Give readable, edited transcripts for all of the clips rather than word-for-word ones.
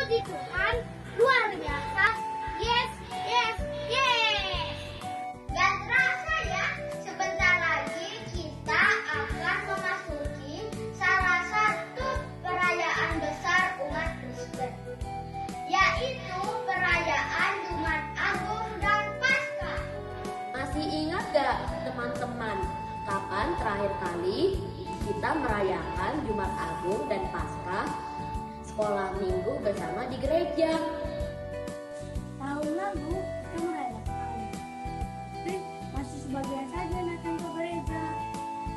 Puji Tuhan, luar biasa. Yes, yes, yes. Gak terasa ya, sebentar lagi kita akan memasuki salah satu perayaan besar umat Kristen, yaitu perayaan Jumat Agung dan Paskah. Masih ingat gak teman-teman, kapan terakhir kali kita merayakan Jumat Agung dan Paskah sekolah minggu bersama di gereja? Tahun lalu kita merayakan, tapi masih sebagian saja datang ke gereja.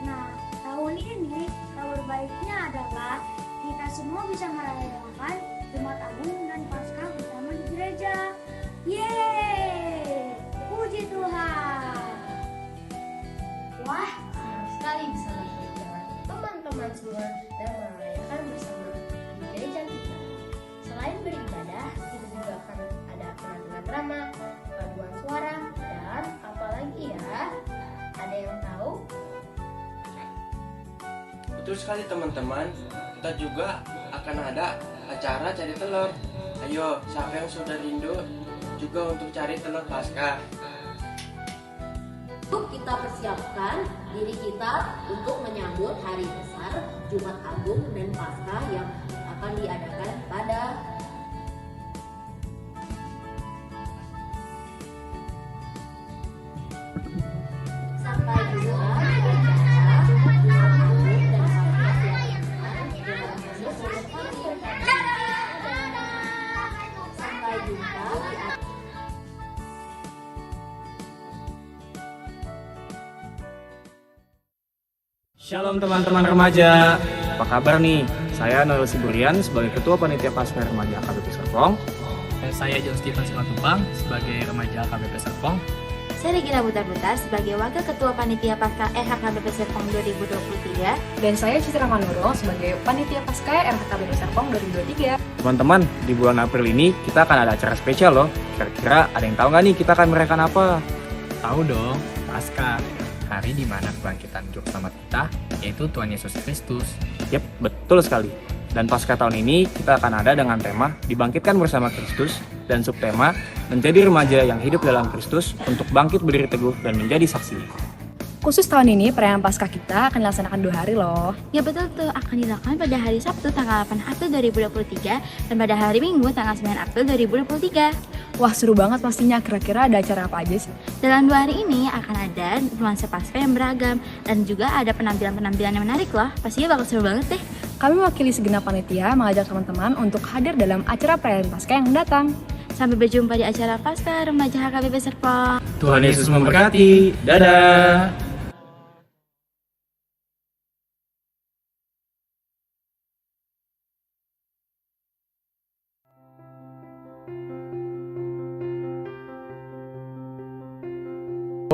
Nah, tahun ini kabar baiknya adalah kita semua bisa merayakan Jumat Agung dan Paskah bersama di gereja. Yeay! Puji Tuhan! Wah, senang sekali bisa lihat jalan teman-teman semua dan merayakan bersama di gereja kita. Selain beribadah, kita juga akan ada penampilan drama, paduan suara, dan apalagi ya? Ada yang tahu? Betul sekali teman-teman, kita juga akan ada acara cari telur. Ayo, siapa yang sudah rindu juga untuk cari telur Paskah? Yuk kita persiapkan diri kita untuk menyambut hari besar Jumat Agung dan Paskah yang akan diadakan pada sampai jumpa di acara Jumat Agung dan Paskah yang akan diadakan sampai jumpa di acara. Shalom teman-teman remaja, apa kabar nih? Saya Noel Siburian sebagai Ketua Panitia Paskah Remaja AKBP Serpong. Dan saya John Stephen Simatupang sebagai remaja AKBP Serpong. Saya Regina Butar-Butar sebagai Wakil Ketua Panitia Paskah RHKBP Serpong 2023. Dan saya Citra Manurung sebagai Panitia Paskah RHKBP Serpong 2023. Teman-teman, di bulan April ini kita akan ada acara spesial loh. Kira-kira ada yang tahu nggak nih kita akan merayakan apa? Tahu dong, Paskah, hari di mana kebangkitan Juru Selamat kita, yaitu Tuhan Yesus Kristus. Yap, betul sekali. Dan Paskah tahun ini kita akan ada dengan tema Dibangkitkan Bersama Kristus dan subtema Menjadi Remaja yang Hidup Dalam Kristus untuk bangkit berdiri teguh dan menjadi saksi. Khusus tahun ini perayaan Paskah kita akan dilaksanakan 2 hari loh. Ya betul tuh, akan dilakukan pada hari Sabtu tanggal 8 April 2023 dan pada hari Minggu tanggal 9 April 2023. Wah seru banget pastinya, kira-kira ada acara apa aja sih? Dalam 2 hari ini akan ada nuansa Paskah yang beragam dan juga ada penampilan-penampilan yang menarik loh. Pastinya bakal seru banget deh. Kami mewakili segenap panitia mengajak teman-teman untuk hadir dalam acara perayaan Paskah yang mendatang. Sampai berjumpa di acara Paskah Remaja HKBP Serpong. Tuhan Yesus memberkati. Dadah!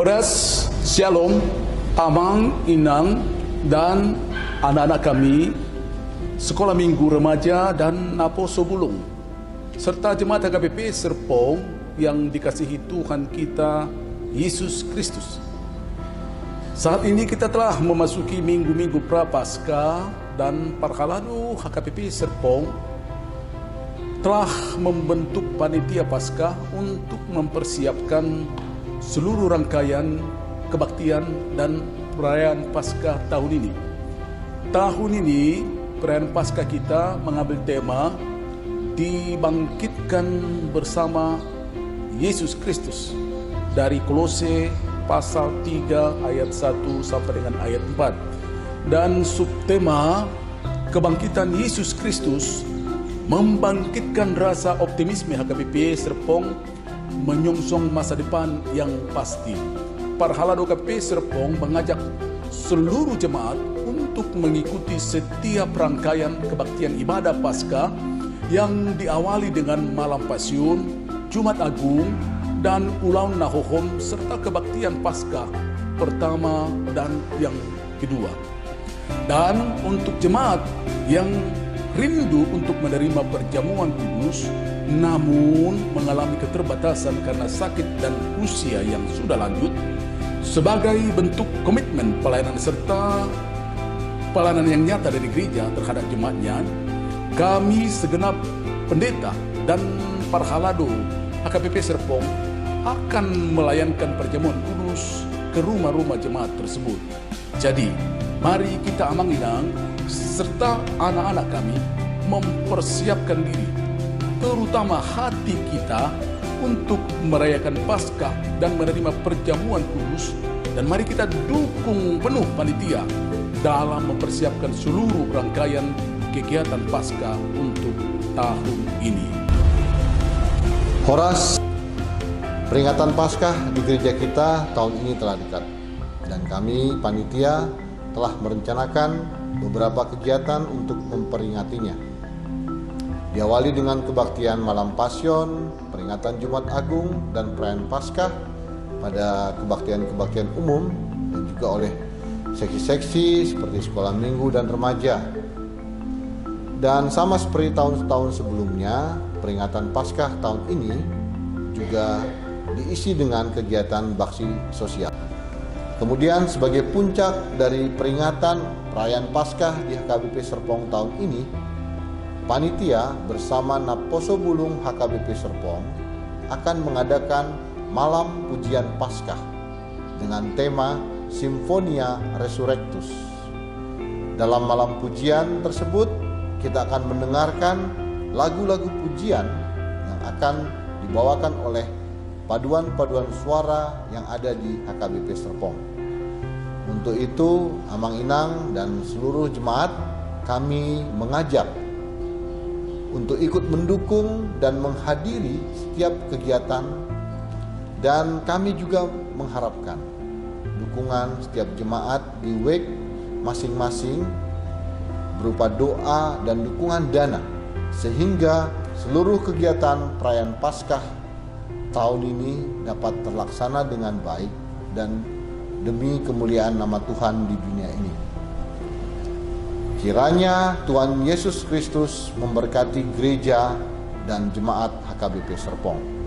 Horas, Shalom, Amang, Inang, dan anak-anak kami, Sekolah Minggu Remaja dan Napo Sobulung, serta Jemaat HKBP Serpong yang dikasihi Tuhan kita, Yesus Kristus. Saat ini kita telah memasuki minggu-minggu Prapaskah dan Parkaladu HKBP Serpong telah membentuk panitia Paskah untuk mempersiapkan seluruh rangkaian kebaktian dan perayaan Paskah tahun ini. Tahun ini perayaan Paskah kita mengambil tema Dibangkitkan Bersama Yesus Kristus dari Kolose pasal 3 ayat 1 sampai dengan ayat 4. Dan subtema Kebangkitan Yesus Kristus membangkitkan rasa optimisme HKBP Serpong menyongsong masa depan yang pasti. Parhalado KP Serpong mengajak seluruh jemaat untuk mengikuti setiap rangkaian kebaktian ibadah Paskah yang diawali dengan Malam Pasyun, Jumat Agung, dan Ulang Nahohom serta kebaktian Paskah pertama dan yang kedua. Dan untuk jemaat yang rindu untuk menerima perjamuan kudus namun mengalami keterbatasan karena sakit dan usia yang sudah lanjut, sebagai bentuk komitmen pelayanan serta pelayanan yang nyata dari gereja terhadap jemaatnya, kami segenap pendeta dan para halado HKBP Serpong akan melayankan perjamuan kudus ke rumah-rumah jemaat tersebut. Jadi, mari kita Amanginang serta anak-anak kami mempersiapkan diri, terutama hati kita untuk merayakan Paskah dan menerima perjamuan kudus. Dan mari kita dukung penuh panitia dalam mempersiapkan seluruh rangkaian kegiatan Paskah untuk tahun ini. Horas, peringatan Paskah di gereja kita tahun ini telah dekat, dan kami panitia telah merencanakan beberapa kegiatan untuk memperingatinya. Diawali dengan kebaktian Malam Pasion, peringatan Jumat Agung, dan perayaan Paskah pada kebaktian-kebaktian umum, dan juga oleh seksi-seksi seperti sekolah minggu dan remaja. Dan sama seperti tahun-tahun sebelumnya, peringatan Paskah tahun ini juga diisi dengan kegiatan bakti sosial. Kemudian sebagai puncak dari peringatan perayaan Paskah di HKBP Serpong tahun ini, panitia bersama Naposo Bulung HKBP Serpong akan mengadakan Malam Pujian Paskah dengan tema Simfonia Resurrectus. Dalam malam pujian tersebut, kita akan mendengarkan lagu-lagu pujian yang akan dibawakan oleh paduan-paduan suara yang ada di HKBP Serpong. Untuk itu, Amang Inang dan seluruh jemaat kami mengajak untuk ikut mendukung dan menghadiri setiap kegiatan, dan kami juga mengharapkan dukungan setiap jemaat di WEG masing-masing berupa doa dan dukungan dana, sehingga seluruh kegiatan perayaan Paskah tahun ini dapat terlaksana dengan baik dan demi kemuliaan nama Tuhan di dunia ini. Kiranya Tuhan Yesus Kristus memberkati gereja dan jemaat HKBP Serpong.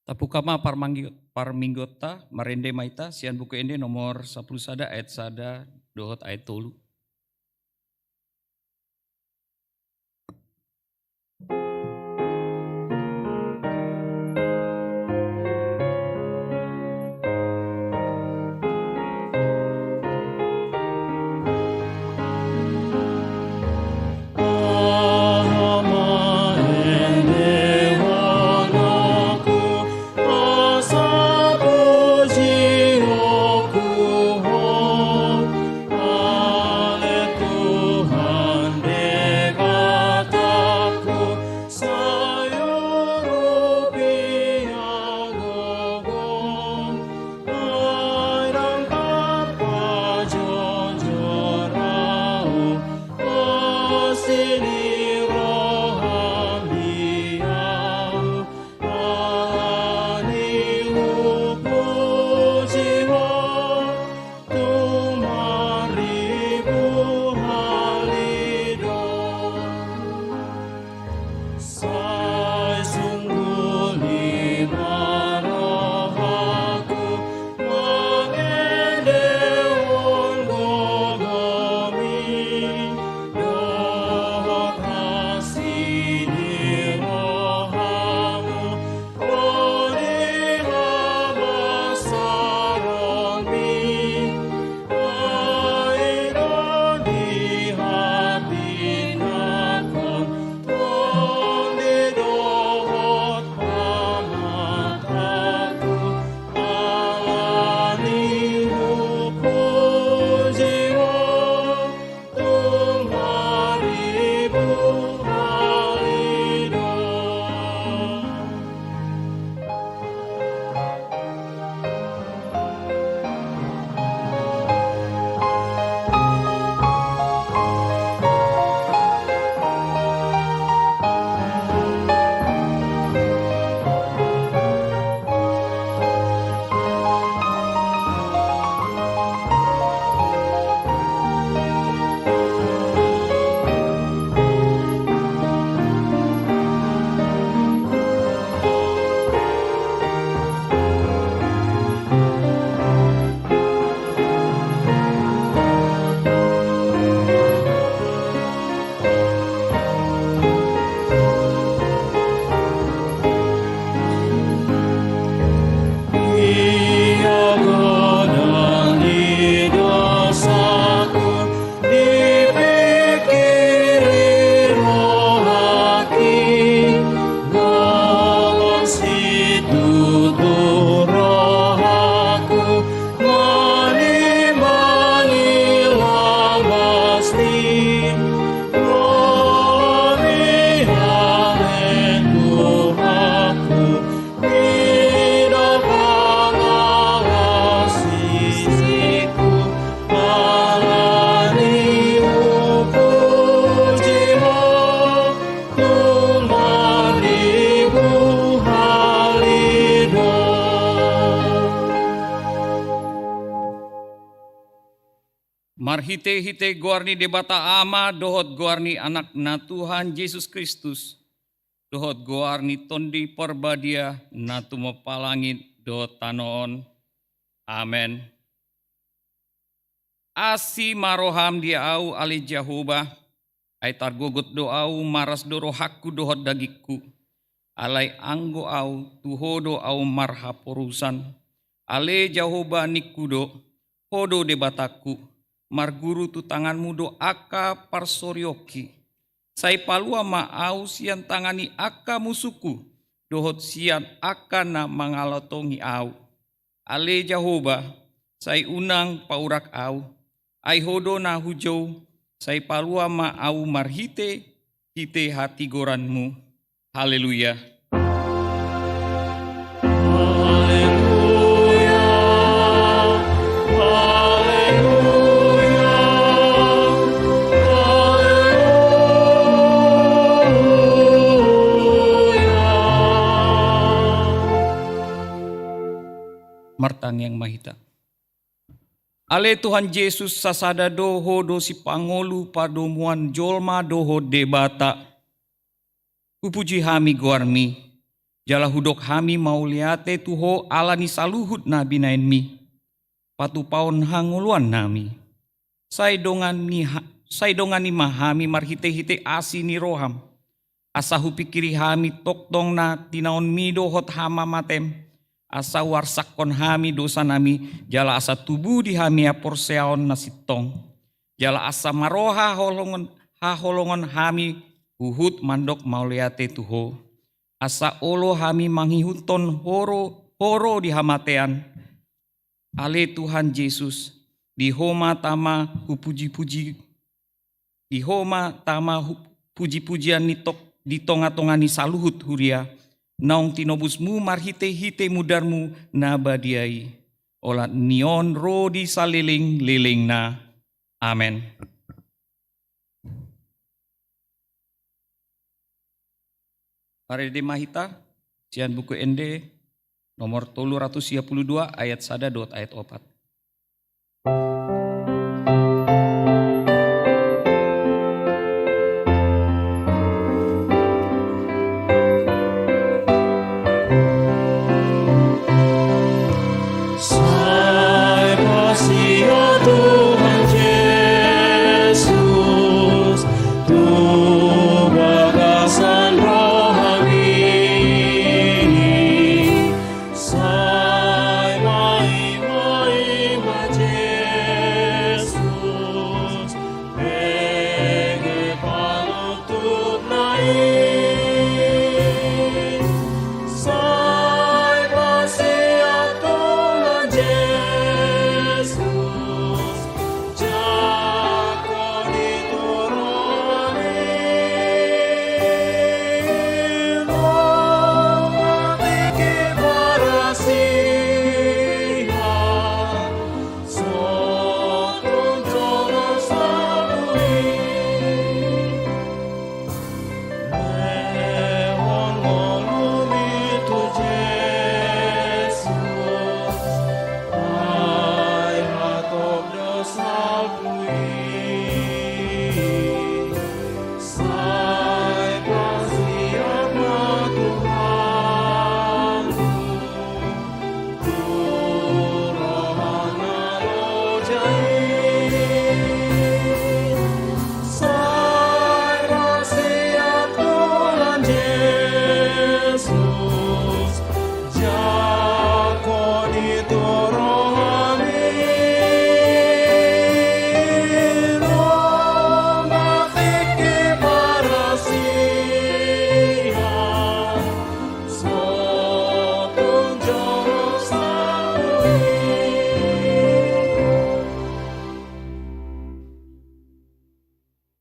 Tapukama parminggota marende maita sian buku ende nomor 10 sada ayat sada dohot ayat 3. Ah Marhite-hite guarni debata ama dohot guarni anak na Tuhan Yesus Kristus. Dohot guarni tondi perbadia na tumapalangit dohot tanoon. Amen. Asi maroham dia au ali Jehovah. Ai targogot doau maras doro hakku dohot dagikku. Alai anggo au tuhodo au marhaporusan. Ale Jehovah nikudo hodo debataku. Marguru tu tanganmu do aka parsoryoki. Sai palua ma au sian tangani aka musuku. Dohot sian aka na mangalotongi au. Ale Jehovah sai unang paurak au. Ai hodo na hujau. Sai palua ma au marhite hite hati goranmu. Haleluya. Martang yang mahita. Ale Tuhan Yesus sasada doho do si pangolu padomuan jolma doho debata. Kupuji hami guarmi. Jala hudok hami mauliate tuho alani saluhut nabi naenmi. Patu paon hanguluan nami. Sai dongani mahami marhite-hite asi ni roham. Asahu pikiri hami toktong na tinaon mi dohot hama matem. Asa warsakon hami dosa nami, jala asa tubuh di hami aporseaon nasitong. Jala asa maroha holongon hami uhut mandok mauliate tuho. Asa olo hami manghihuton horo di hamatean. Ale Tuhan Yesus, di homa tama puji-pujian nitok di tonga-tongani saluhut huria. Naung tinobusmu marhite-hite mudarmu nabadiai. Olat nion rodi saliling-liling na. Amen. Parede mahita, sian buku ende nomor 332 ayat 1 dot ayat 4.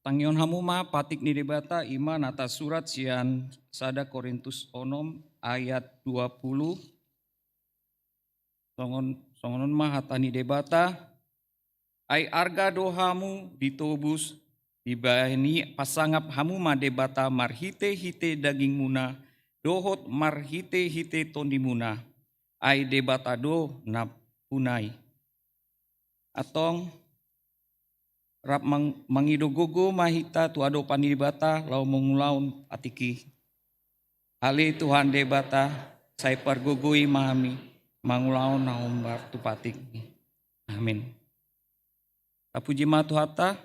Tangyon hamuma patik ni debata iman atas surat sian sada Korintus onom ayat 20. Songonon mah hatani debata. Ai arga dohamu ditobus dibahani pasangap hamuma debata marhite-hite daging muna dohot marhite-hite tondi muna. Ai debata do na punai. Atong rap mangido gogo mahita tu ado panidibata lau mengulaun atiki. Ale Tuhan debata saya pargogoi mami mangulaun naumbar tu patik. Amin. Tapuji matuhata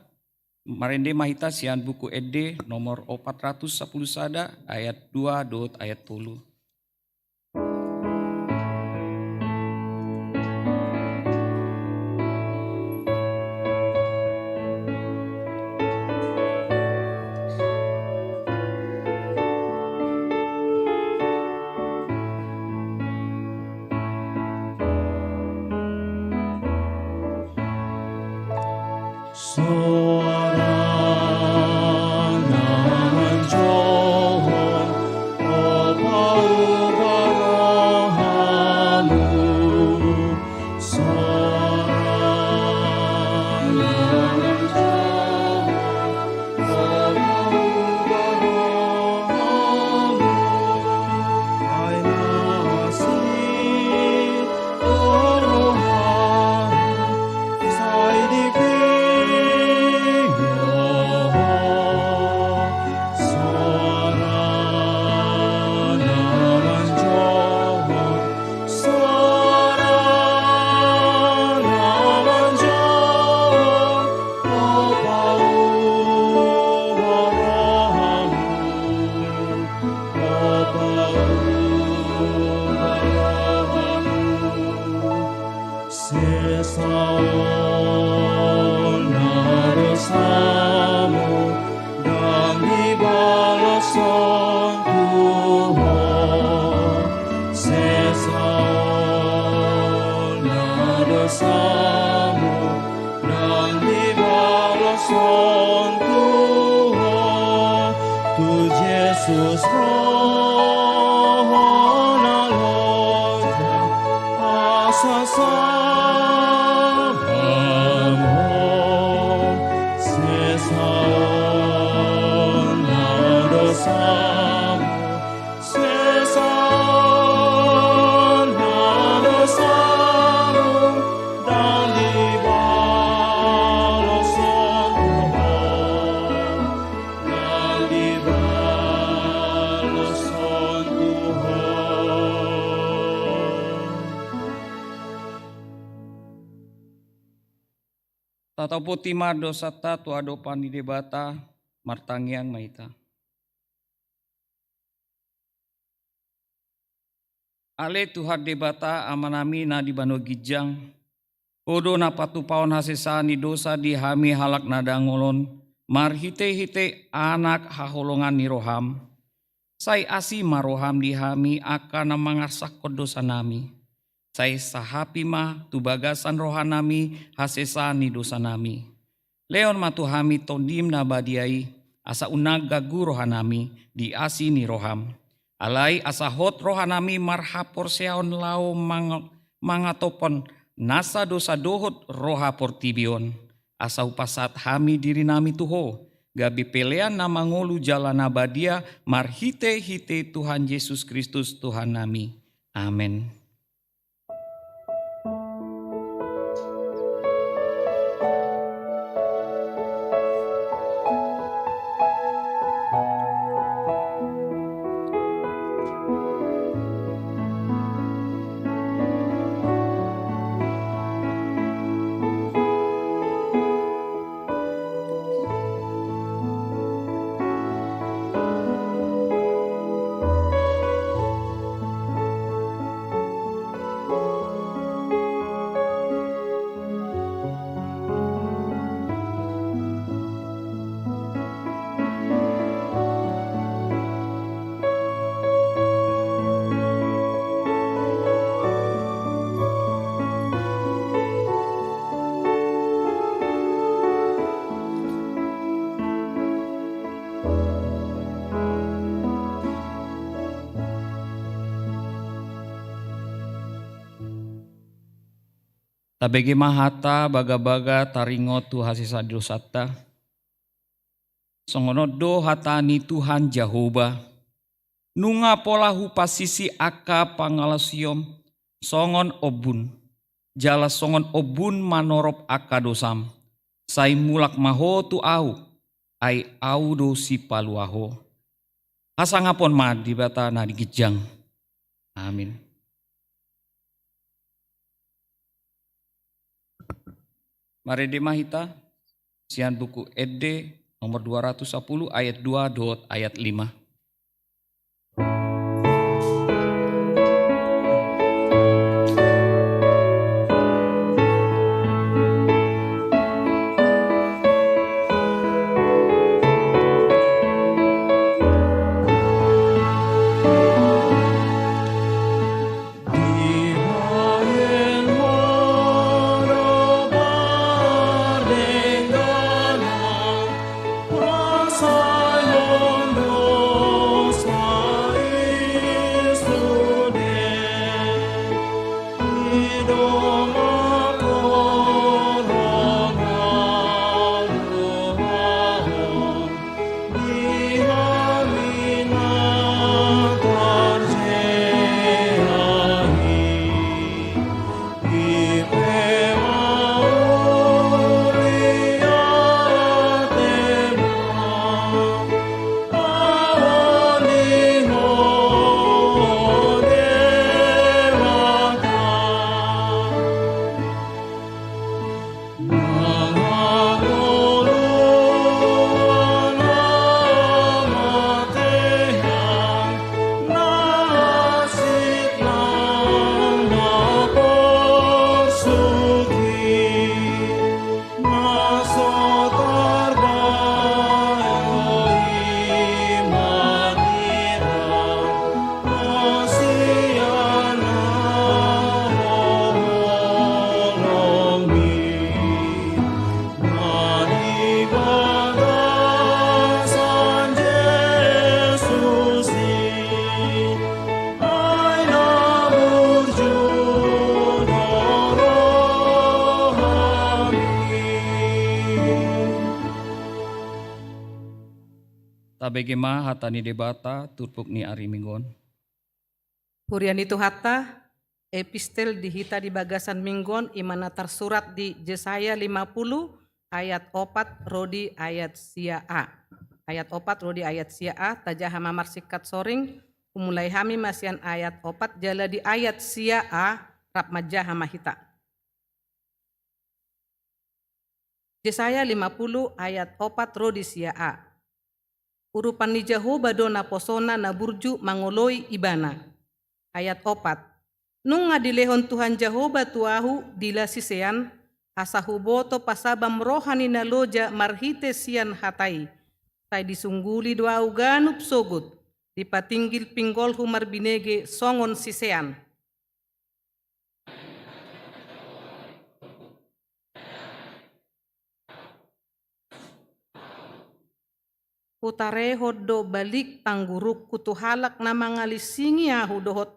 marende mahita sian buku ede nomor 410 sada ayat 2 dot ayat 10. Tatapo tima dosata tu ado panidebata martangiang maita. Ale Tuhan debata amanami na di bano gijang. Odo na patupaon hasesani dosa di hami halak nadangolon. Marhite-hite anak haholongan ni roham. Say asi maroham di hami akan mangarsak dosa nami. Say sahapi ma tu bagasan rohanami hasesani dosa nami. Leon matuhami tondim na badiai asa unag gagu rohanami di asi ni roham. Alai asa hot rohanami marhapor seaon lau mangatopon nasa dosa dohot rohapor tibion. Asa upasat hami diri nami tuho. Gabi pelean nama ngolu jalan abadia marhite-hite Tuhan Yesus Kristus Tuhan nami. Amin. Tabege mahata baga-baga taringo tu hasisa dosata. Songono do hatani Tuhan Jehovah. Nunga pola hupasisi aka pangalasiom songon obun. Jala songon obun manorop aka dosam. sai mulak maho tu au, ai au do si paluaho. Asangapon ma di bata na digijang. Amin. Mari demahita, sian buku ED nomor 210 ayat 2 dot ayat 5. Tabegema hatani debata turpuk ni ari minggon. Hurian itu hatta epistel dihita di bagasan minggon imana tersurat di Yesaya 50 ayat 4 rodi ayat sia A. Ayat 4 rodi ayat sia A tajaha mamar sikat soring umulai hami masian ayat 4 jala di ayat sia A rap majaha mahita. Yesaya 50 ayat 4 rodi sia A. Urupan ni Jehovah dona posona na burju mangoloi ibana. Ayat 4. Nung ngadilehon Tuhan Jehovah tuahu dila sisean, asahuboto pasabam rohani na loja marhite sian hatai. Tai disungguli doa uganup sogut, dipatinggil pinggol humar binege songon sisean. Utarehod do balik tangguruk kutuhalak na mangalisingi ahu dohot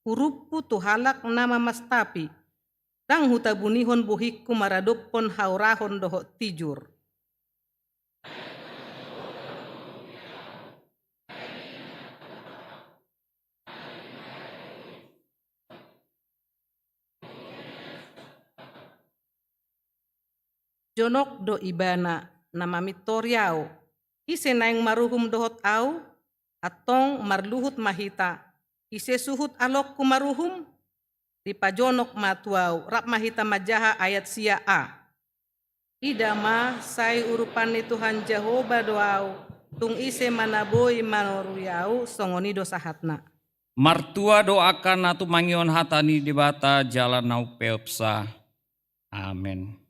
hurupu tuhalak nama mastapi dang hutabunihon buhik kumaradopon haurahon dohot tijur. Jonok do ibana nama mitoriao ise naing maruhum dohot au, atong marluhut mahita, ise suhut alok kumaruhum, dipajonok matuau, rap mahita majaha ayat sia A. Idama sai urupan ni Tuhan Jehovah doau, tung ise manaboi manoruyau songoni dosahatna. Martua doakan atu mangion hatani debata jalan nau peopsa. Amin.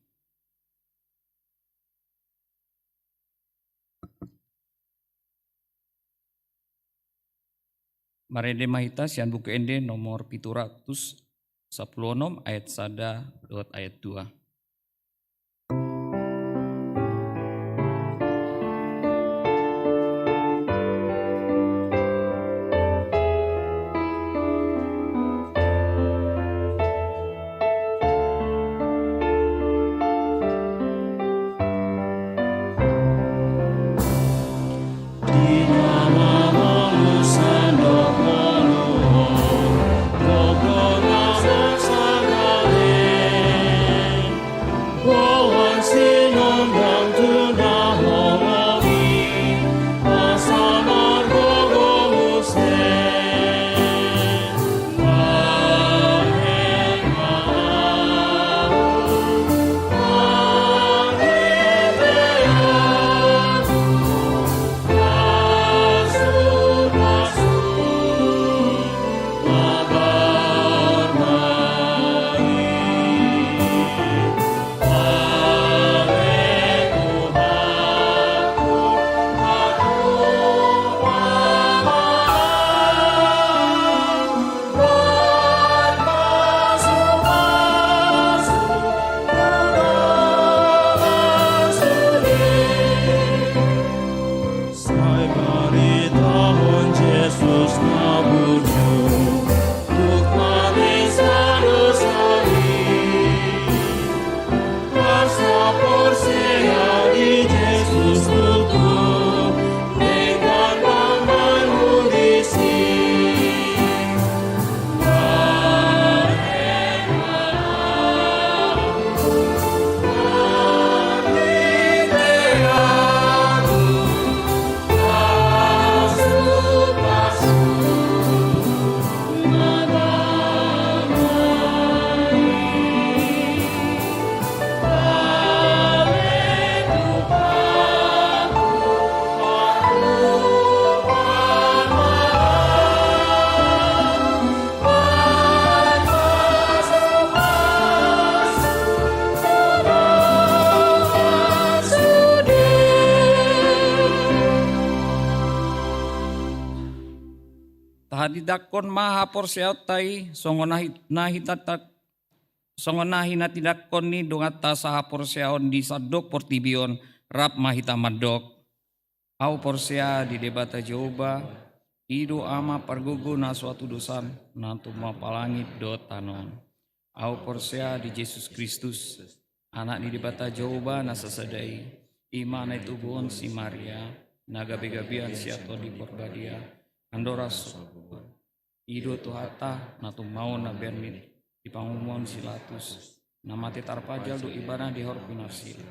Marede mahita sian buku ende nomor 716 ayat 1 dot ayat 2. didakon maha porseautai songonahi na tidakon ni dongata saha porseaon di sadok portibion rap mahita madok. Au porsea di debata Jehovah ido ama pargogo na suatu dosan nantu mapalangit do tanon. Au porsea di Yesus Kristus anak di debata Jehovah na sasadai imana itu buon si Maria naga begabian si atau di porbadia andora sokuan ido tuhata natu mau na bernit di pangumon silatus namate tarpajal do ibana di horpinarsil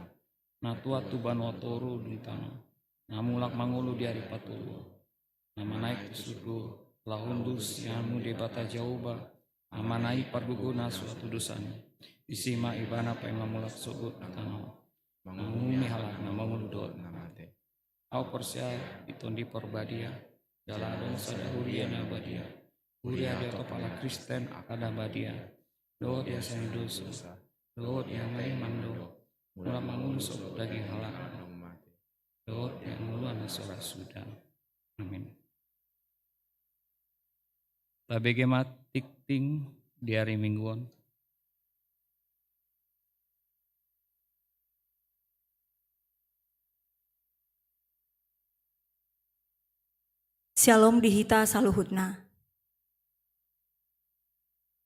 natua tuban watoru duntano namulak mangulu di hari patulu nama naik suku lahundus yamu debata Jehovah amanai parguguna suatu dosanya isima ibana pemamulak sugut tanau mangumi halak nama muludot namate au persia itondi porbadia daladon sada huria nabadia huria dia kepala Kristen akada badia doa dia sang dosa doa yang lain mando mula mangulu sugut daging halak doa yang mulu anak surah sudah amin. Bagaimana tikting di hari mingguan. Shalom dihita saluhutna.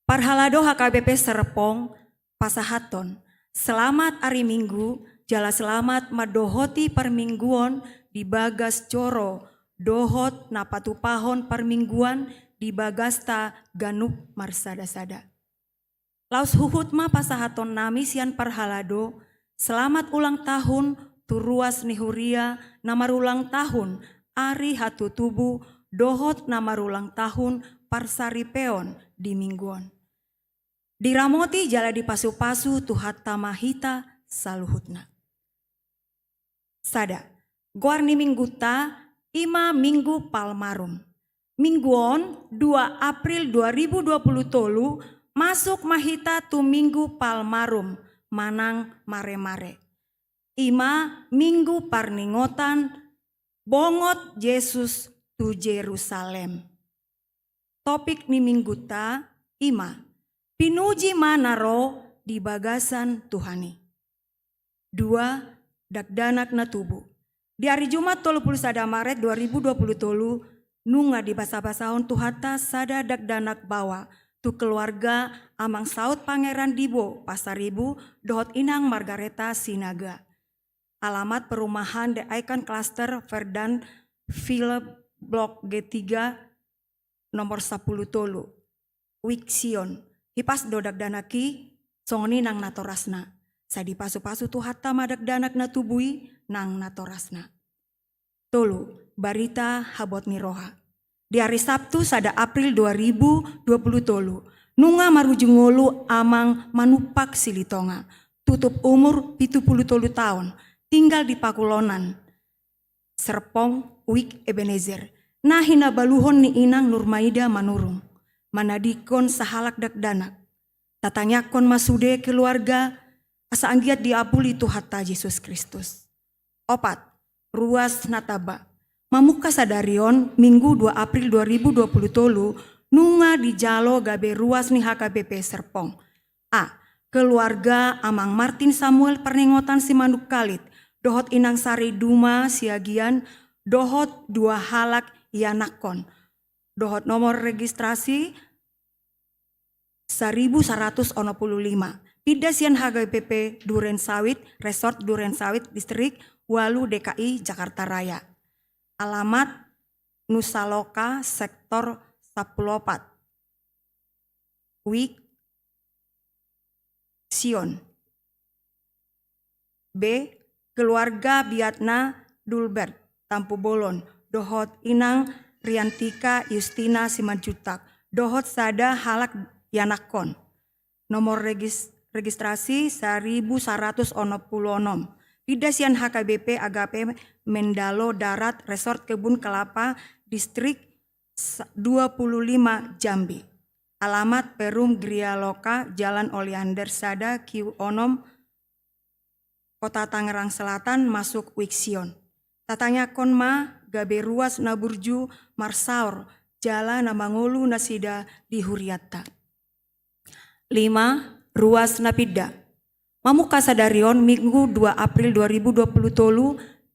Parhalado HKBP Serpong pasahaton. Selamat hari Minggu, jala selamat madohoti permingguan di bagas coro, dohot napatupahon permingguan di bagasta ganup marsada-sada. Laus huhut ma pasahaton nami sian parhalado, selamat ulang tahun turuas nihuria namarulang tahun ari hatu tubuh dohot namarulang tahun parsaripeon di mingguan. Diramoti jala di pasu-pasu tuhat tamahita saluhutna. Sada, guarni mingguta ima minggu palmarum. Mingguon 2 April 2020 tolu masuk mahita tu minggu palmarum manang mare-mare. Ima minggu parningotan bongot Yesus tu Yerusalem. Topik ni minggu ta ima pinuji manaro di bagasan Tuhani. 2 dakdanak na tubuh. Di hari Jumat 31 Maret 2020 tolu nunga di basa-basahon tuhata sada dakdanak bawa tu keluarga amang saut Pangeran Dibo Pasaribu dohot inang Margareta Sinaga. Alamat perumahan The Icon Cluster Verdan Philip Blok G3 nomor 10 tolu. Wiksion hipas do dakdanaki songoni nang natorasna. Sadi pasu-pasu tuhata madakdanak na tubui nang natorasna. Tolu barita habot miroha. Di hari Sabtu sada April 2020 tolu. Nunga marujungolu amang manupak silitonga. Tutup umur 70 tolu tahun. Tinggal di Pakulonan. Serpong Wik Ebenezer. Nahina baluhon ni inang Nurmaida manurung. Manadikon sahalak dakdanak. Tatanyakon masude keluarga. Asa anggiat diapuli tuhata Yesus Kristus. 4. Ruas nataba. Mamuka sadarion Minggu 2 April 2020 tolu nunga di jalo gabe ruas ni HKBP Serpong. A. Keluarga amang Martin Samuel Perningotan Simanduk Kalit. Dohot inang Sari Duma Siagian. Dohot 2 halak Yanakon. Dohot nomor registrasi 1145. Pidasian HKBP Duren Sawit, Resort Duren Sawit, Distrik Walu DKI Jakarta Raya. Alamat Nusaloka Sektor 14. Wik Sion. B. Keluarga Biatna Dulbert, Tampu Bolon. Dohot inang Riantika Justina Simanjutak. Dohot sada halak Yanakon. Nomor registrasi 1126. Pidasian HKBP Agape Mendalo Darat Resort Kebun Kelapa Distrik 25 Jambi. Alamat Perum Grialoka Jalan Oleander Sada Q Onom Kota Tangerang Selatan masuk Wiksion. Tatanya konma gabe ruas naburju Marsaur jala na mangulu nasida di huriata. 5. Ruas napida. Mamuka sadarion Minggu 2 April 2020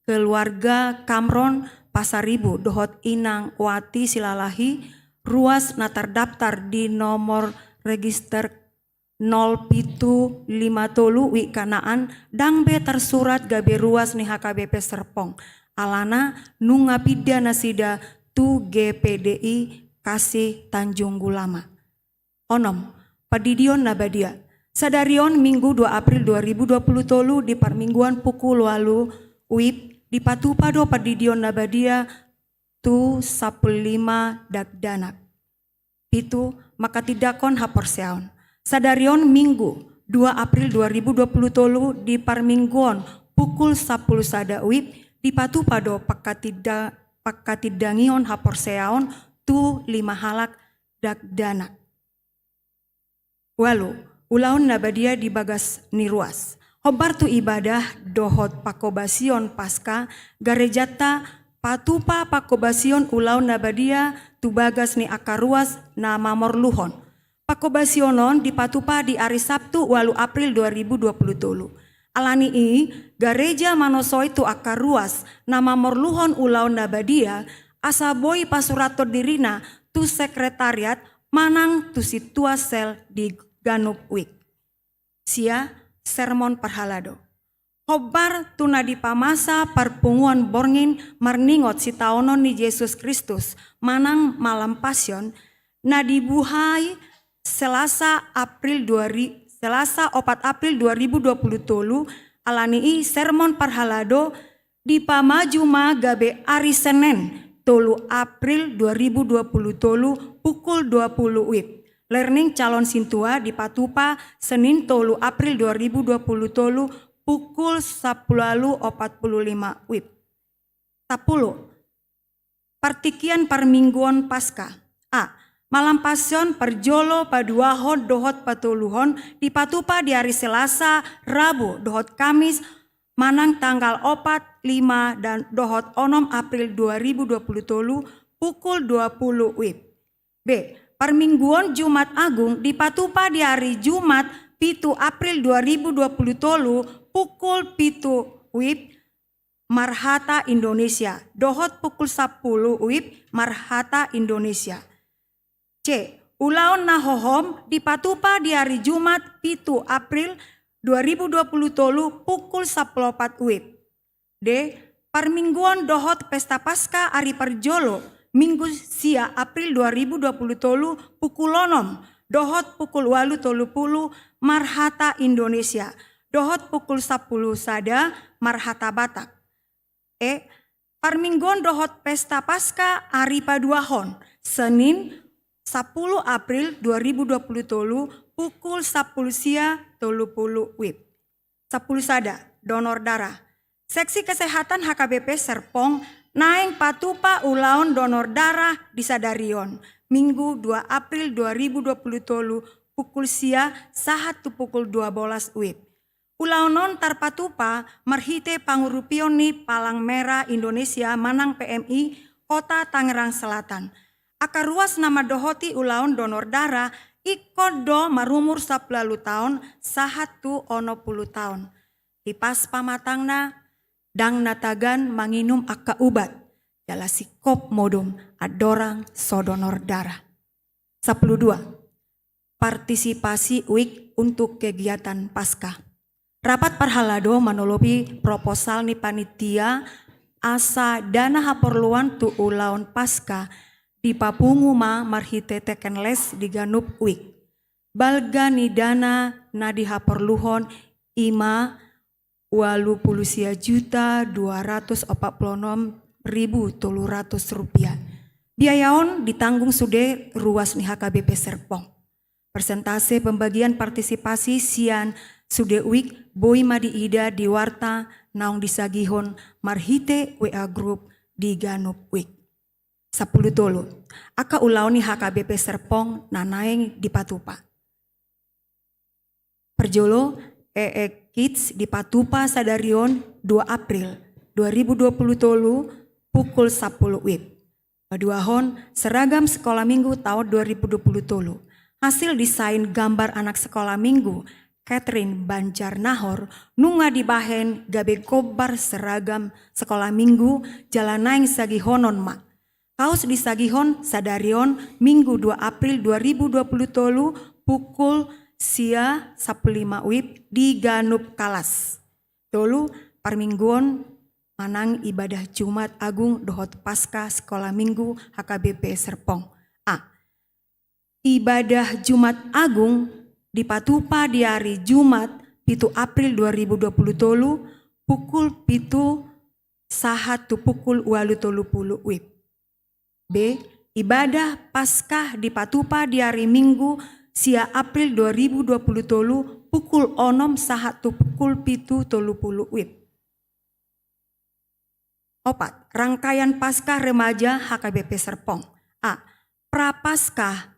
keluarga Kamron Pasaribu dohot inang wati silalahi ruas na terdaftar di nomor register 0750 wi kanaan dangbe tersurat gabe ruas ni HKBP Serpong alana nunga pida nasida tu GPDI Kasih Tanjung Gulama. Onom Padidion Nabadia sadarion Minggu 2 April 2020 tolu di parmingguan pukul walu uip di patupado Padidion Nabadia tu 15 dagdanak. Itu maka tidakon haporseon. Sadarion Minggu 2 April 2020 tolu di parmingguan pukul 10 sada uip di patupado pakatidangion haporseon tu 5 halak dagdanak. Walu ulaun Nabadia di bagas niruas. Hobar tu ibadah dohot pakobasion pasca garejata patupa pakobasion ulaun Nabadia tu bagas ni akaruas na mamorluhon. Pakobasionon di patupa di hari Sabtu walu April 2020. Alani gareja manosoi tu akaruas na mamorluhon ulaun Nabadia asaboi pasurato dirina tu sekretariat manang tu situasel di Ganup Wik. Sia sermon parhalado. Hobar tuna di pamasa parpunguan borngin marningot si taonon ni Yesus Kristus manang malam pasion na dibuhai Selasa 4 April 2020 tolu alani sermon parhalado di pamajuma gabe ari Senen tolu April 2020 tolu pukul 20 wib. Learning calon sintua di Patupa Senin tolu April 2020 tolu pukul 10.45 wib. 10. Partikian parmingguan pasca. A. Malam pasion perjolo paduahon dohot patuluhon di Patupa di hari Selasa, Rabu, dohot Kamis, manang tanggal 4, 5 dan dohot 6 April 2020 tolu pukul 20 wib. B. Parmingguan Jumat Agung di Patupa di hari Jumat 7 April 2020 tolu pukul 7 wib Marhata Indonesia. Dohot pukul 10 wib Marhata Indonesia. C. Ulaon nahohom di Patupa di hari Jumat 7 April 2020 tolu pukul 14 wib. D. Parmingguan dohot pesta Paskah hari Perjolo Minggu sia April 2020 tolu pukul 6 dohot pukul 8.30 Marhata Indonesia. Dohot pukul 10 sada Marhata Batak. E. Parmingguan dohot pesta Paskah hari Paduahon Senin 10 April 2020 tolu pukul 10 sia 30 wib. 10 sada donor darah. Seksi Kesehatan HKBP Serpong naeng Patupa ulaon donor darah di Sadarion Minggu 2 April 2020 tolu pukul sia sahat tu pukul 12 wib. Ulaonon tar Patupa marhite pangurupioni Palang Merah Indonesia Manang PMI Kota Tangerang Selatan. Akar ruas nama dohoti ulaon donor darah ikodo marumur 10 tahun sahat tu 10 tahun. Hipas pamatangna dang natagan manginum akka ubat jala sikop modum adorang sodonor darah. 12. Partisipasi week untuk kegiatan Paskah. Rapat parhalado manolobi proposal ni panitia asa dana haperluan tu ulaon Paskah di papunguma marhite tekenles di Ganup Wik. Balga ni dana na dihaperluhon ima 80.246.300 rupiah. Biayaon ditanggung sude ruas ni HKBP Serpong. Persentase pembagian partisipasi sian sude wik boi madi ida di warta naung disagihon marhite WA Group di Ganup Wik. 10 tolu. Aka ulaw ni HKBP Serpong nanaeng di Patupa. Perjolo Kids di Patupa Sadarion 2 April 2020 tolu pukul 10 wib. Paduahon seragam sekolah minggu tahun 2020 tolu. Hasil desain gambar anak sekolah minggu Catherine Banjar Nahor nunga dibahen gabe kobar seragam sekolah minggu jalan naing sagihonon mak. Kaos di Sagihon Sadarion Minggu 2 April 2020 tolu pukul sia 15 WIB di Ganup Kalas. Tolu parmingguon manang ibadah Jumat Agung dohot Paskah Sekolah Minggu HKBP Serpong. A. Ibadah Jumat Agung di Patupa di hari Jumat 7 April 2020 tolu pukul 7 sahat pukul 8:30 WIB. B. Ibadah Paskah di Patupa di hari Minggu sia April 2020 tolu pukul 6 sahat pukul 7:30 WIB. 4. Rangkaian Paskah Remaja HKBP Serpong. A. Prapaskah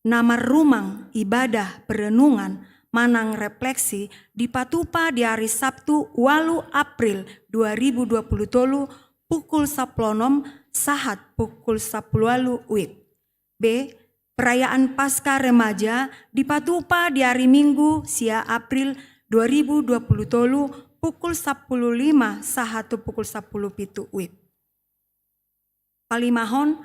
nama rumang ibadah perenungan manang refleksi di Patupa di hari Sabtu 8 April 2020 tolu pukul 10 sahat pukul 10 WIB. B. Perayaan Paskah Remaja di Patupa di hari Minggu sia April 2020 tolu pukul 10.05 sahat pukul 10 WIB. Palimahon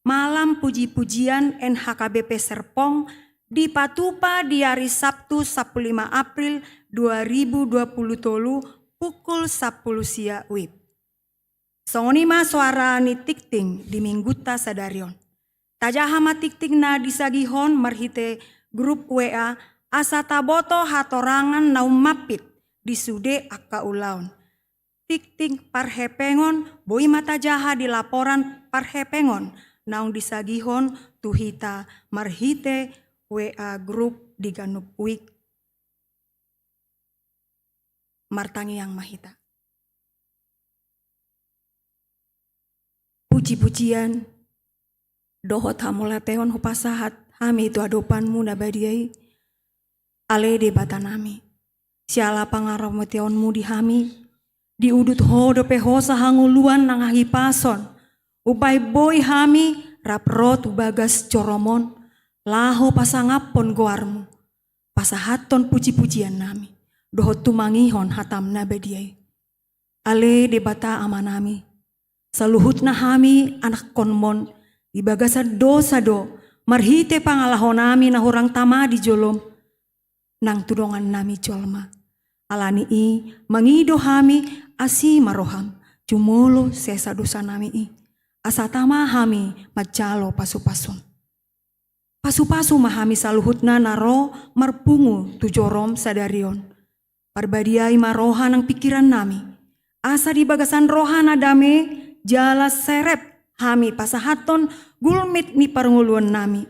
malam puji-pujian NHKBP Serpong di Patupa di hari Sabtu 15 April 2020 tolu pukul 10 sia WIB. Songonima suara ni tikting di Mingguta Sadarion. Tajahama tikting na di Sagihon marhite grup WA asa taboto hatorangan naum mapit di sude akka ulaun. Tikting parhepengon boi mata jaha di laporan parhepengon naung di Sagihon tuhita marhite WA grup di Ganup Wik martangi yang mahita. Puji-pujian dohot hamulateon hupasahat hami itu adopanmu nabadiai ale de batanami siala pangarometeonmu di hami diudut hodo pehosa hanguluan nang pason upai boy hami raprot ubagas coromon laho pasangapon goarmu pasahaton puji-pujian nami dohot tumangihon hatam nabadiai ale de bata amanami saluhutna hami anak konmon ibagasa dosa do marhite pangalahon nami na hurang tama di jolom nang tudongan nami jolma alani i mangido hami asi maroham jumolo sesa dosa nami i asa tama hami macalo pasu-pasun pasu-pasu mahami saluhutna naro marpungu tujorom sadarion parbadiai maroha nang pikiran nami asa di bagasan rohana dame jala serep hami pasahaton gulmit ni parnguluan nami.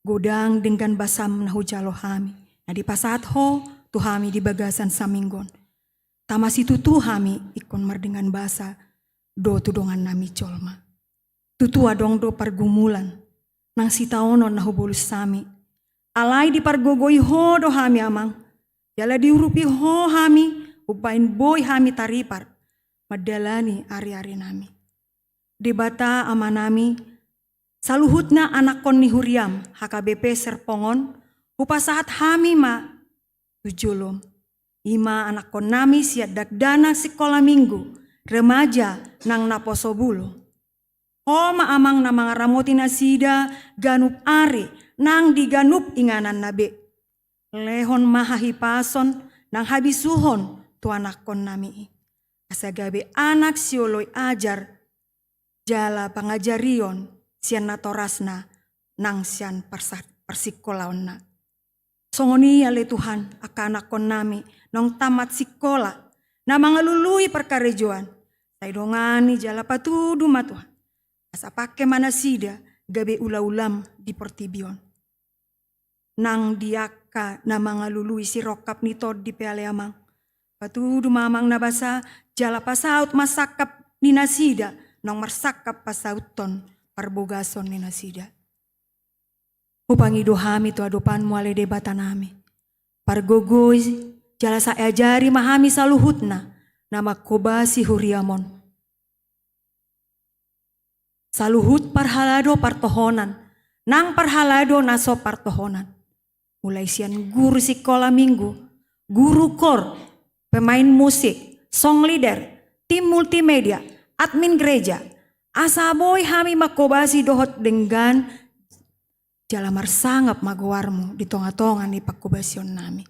Godang dengan basam nahu jalo hami. Na di pasahat ho tu hami di bagasan saminggon. Tamasitu tu hami ikon mardengan basa do tudongan nami colma. Tutua dong do pargumulan nang sitaonon nahu bulus sami. Alai di pargogoi ho do hami amang. Jala diurupi ho hami upain boy hami taripar. Madalani ari-ari nami. Debata amanami, saluhutna anak kon ni Huriam, HKBP Serpongon, upasahat hami ma, tujulom. Ima anak kon nami siat dagdana sekolah minggu, remaja nang naposobulo. Homa amang na mga ramoti na sida, ganup ari, nang diganup inganan nabe. Lehon mahahipason, nang habisuhon, tu anak kon nami. Asagabe anak sioloy ajar jala pangajarion sian natorasna nang sian persikolaon na. Songoni ale Tuhan akanak kon nami nong tamat sikola na mangalului perkarejuan. Saidongani jala patudu matuhan. Asa pake manasida gabe ula-ulam di portibion. Nang diaka na mangalului si rokap nito di peale amang. Patudu mamang nabasa jala pasaut masakap ni nasida nong marsakap pasauton parbogason ni nasida. Upangido hami tu adopan muale debata nami. Pargogoy jala sa ajari mahami saluhutna nama kobasi huriamon. Saluhut parhalado partohonan, nang parhalado naso partohonan. Mulai sian guru sekolah minggu, guru kor, pemain musik, song leader, tim multimedia, admin gereja. Asaboy hami makobasi dohot dengan jalamar sangap maguarmu di tonga-tonga ni pakobasion nami.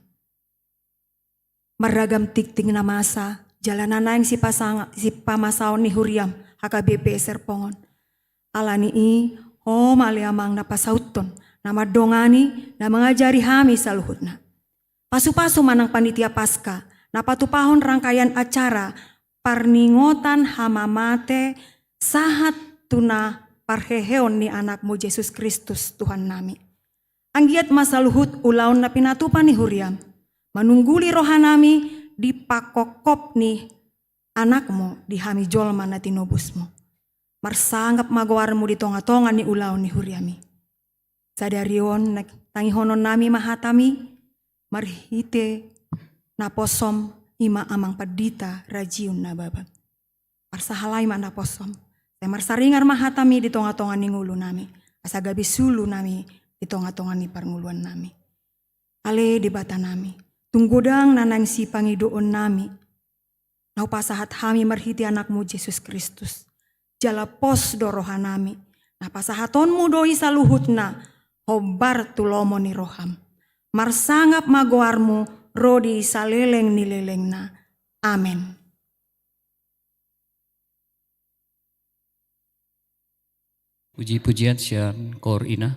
Meragam tik-tik na masa, jalanan na si pamasaon ni Huriam, HKBP Serpongon. Alani maliamang na pasauton, na madongani, na mengajari hami saluhutna. Pasu-pasu manang panitia Paskah, na patupahon rangkaian acara, parningotan hamamate, sahat tuna parheheon ni anakmu Yesus Kristus Tuhan nami. Anggiat masaluhut ulaun na pinatupan ni Huriam, manungguli rohanami di pakokop ni anakmu di hami jolma na tinobusmu. Marsanggap magawarmu di tonga-tonga ni ulaun ni Huriami. Sadarion tangihonon nami mahatami, marhite naposom ima amang padita rajiun na babag. Parsahalay man naposom. Marsaringar mahatami di tonga-tonga ni ngulu nami. Asagabi sulu nami di tonga-tonga ni parnguluan nami. Ale di bata nami. Tunggudang nanang si pangidoon nami. Naupasahat hami marhiti anakmu Yesus Kristus. Jala pos dorohan nami. Napasahatonmu doi saluhut na. Hobar tulomo ni roham. Marsangap magoarmu rodi saleleng ni leleng na. Amen. Puji-pujian sian Kor Ina.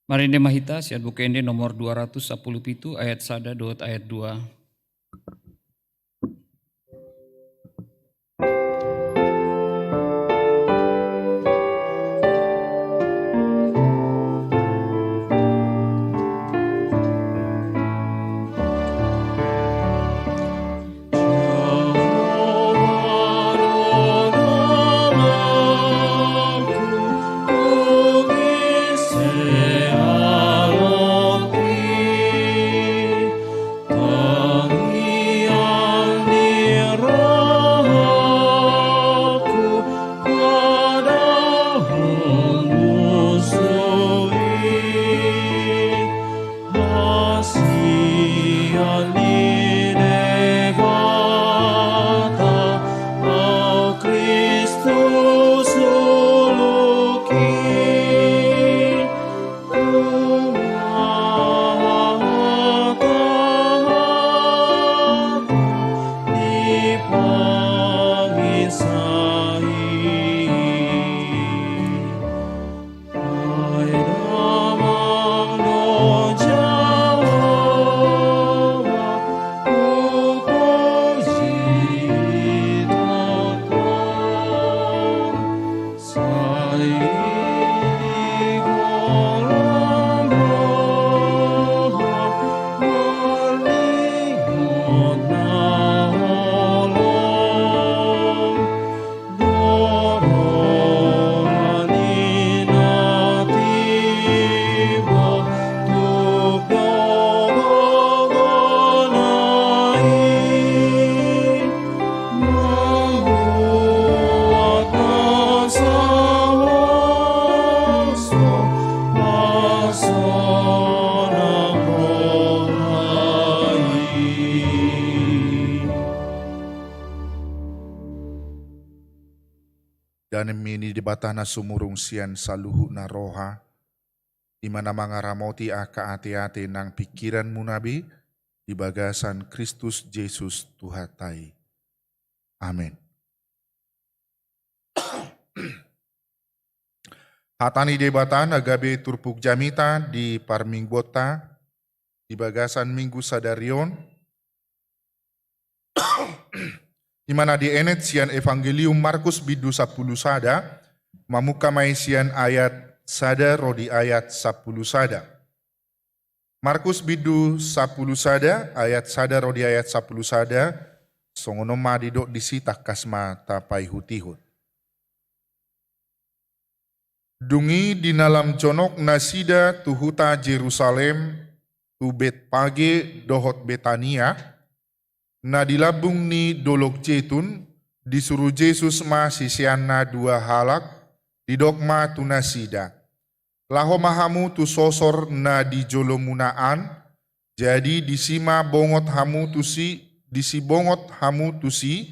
Marinde Mahita, siat bukende nomor 217 ayat 1 dot ayat 2. Dan mini di batana sumurung sian saluhu na roha, di mana mangaramoti aka ate-ate nang pikiran munabi, di bagasan Kristus Yesus Tuhatai. Amin. Hatani debatan agabe turpuk jamita di parmingbota, di bagasan minggu sadarion, di mana di enet sian Evangelium Markus bidu 10 sada, mamuka mai sian ayat sada rodi ayat 10 sada. Markus bidu 10 sada, ayat sada rodi ayat 10 sada, songono madidok disitak kasma tapai hutihut. Dungi di dalam jonok nasida tuhuta Jerusalem, tu bet page dohot Betania, na dilabung ni dolok jetun, disuruh Yesus ma sisianna dua halak, didokma tu nasida. Laho mahamu tu sosor na di jolomunaan, jadi disima bongot hamu tusi, disi bongot hamu tusi,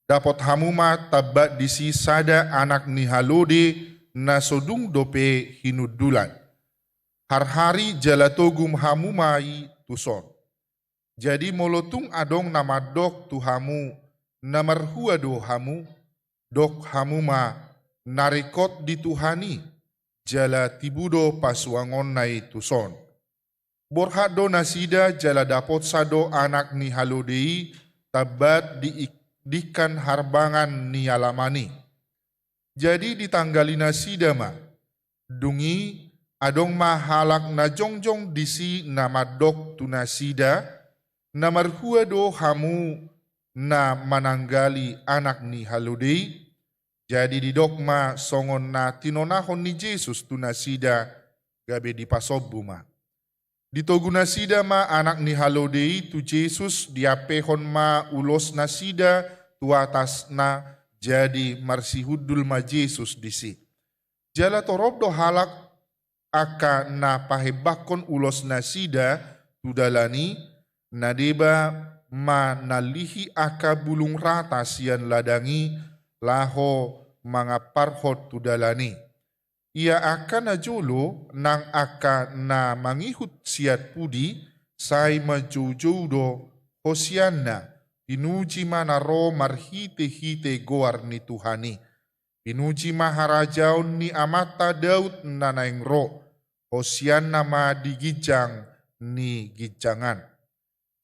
dapat hamu ma tabat disi sada anak ni halode, na sodung dope hinudulan. Har-hari jalatogum hamu mai tuson. Jadi molotung adong nama dok tu hamu, namar huado hamu, dok hamu ma narikot di Tuhani, jala tibudo pasuangon nai tuson. Borhado nasida jala dapot sado anak ni halodei tabat dikan harbangan ni alamani. Jadi ditanggali nasida ma, dungi adong mahalak na jongjong disi namadok tu nasida, namarhua do hamu na mananggali anak ni halodei. Jadi di dogma songon na tinonahon ni Jesus tu nasida gabe di pasobbu ma. Di togu nasida ma anak ni halodei tu Jesus diapehon ma ulos nasida tu atas na jadi marsihudul ma Jesus disi. Jala torob do halak aka na pahebakon ulos nasida tu dalani nadeba ma nalihi aka bulung rata sian ladangi laho mga parhot tudalani. Ia akan najolo nang akan na mangihut siat pudi say majujudo hosianna pinuji manaro marhite-hite goar ni Tuhani. Pinuji maharajaon ni amata Daud nanaing ro hosianna ma digijang ni gijangan.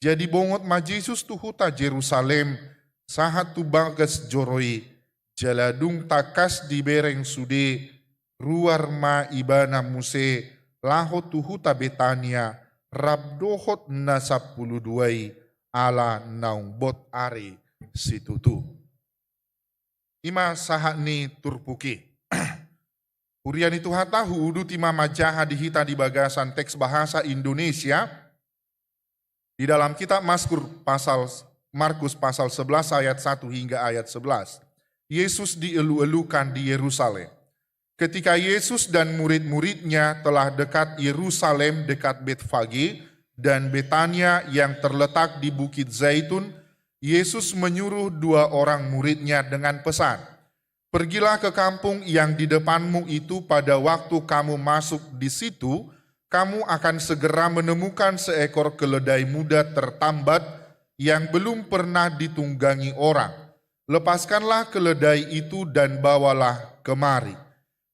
Jadi bongot ma Jesus tuhuta Jerusalem sahat tu bagas joroi. Jaladung takas di bereng sude, ruar ma ibana muse, laho tuhuta Betania, rabdohot na 12 ala naung bot are situtu. Ima sahat ni turpuki. Urian itu hatahu udu tima majaha dihita di bagasan teks bahasa Indonesia, di dalam kitab Markus pasal 11 ayat 1 hingga ayat 11. Yesus dielu-elukan di Yerusalem. Ketika Yesus dan murid-muridnya telah dekat Yerusalem dekat Betfage dan Betania yang terletak di Bukit Zaitun, Yesus menyuruh 2 orang muridnya dengan pesan, "Pergilah ke kampung yang di depanmu itu, pada waktu kamu masuk di situ, kamu akan segera menemukan seekor keledai muda tertambat yang belum pernah ditunggangi orang. Lepaskanlah keledai itu dan bawalah kemari.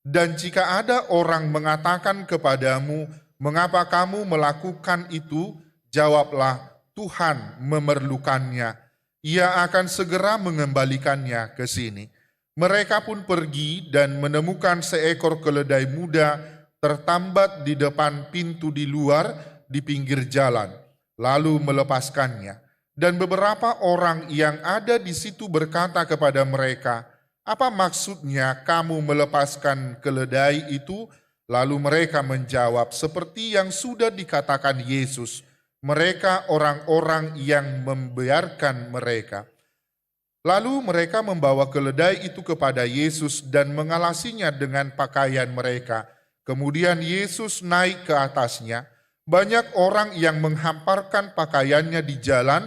Dan jika ada orang mengatakan kepadamu, mengapa kamu melakukan itu? Jawablah, Tuhan memerlukannya. Ia akan segera mengembalikannya ke sini." Mereka pun pergi dan menemukan seekor keledai muda tertambat di depan pintu di luar di pinggir jalan, lalu melepaskannya. Dan beberapa orang yang ada di situ berkata kepada mereka, "Apa maksudnya kamu melepaskan keledai itu?" Lalu mereka menjawab seperti yang sudah dikatakan Yesus, mereka orang-orang yang membiarkan mereka. Lalu mereka membawa keledai itu kepada Yesus dan mengalasinya dengan pakaian mereka. Kemudian Yesus naik ke atasnya. Banyak orang yang menghamparkan pakaiannya di jalan,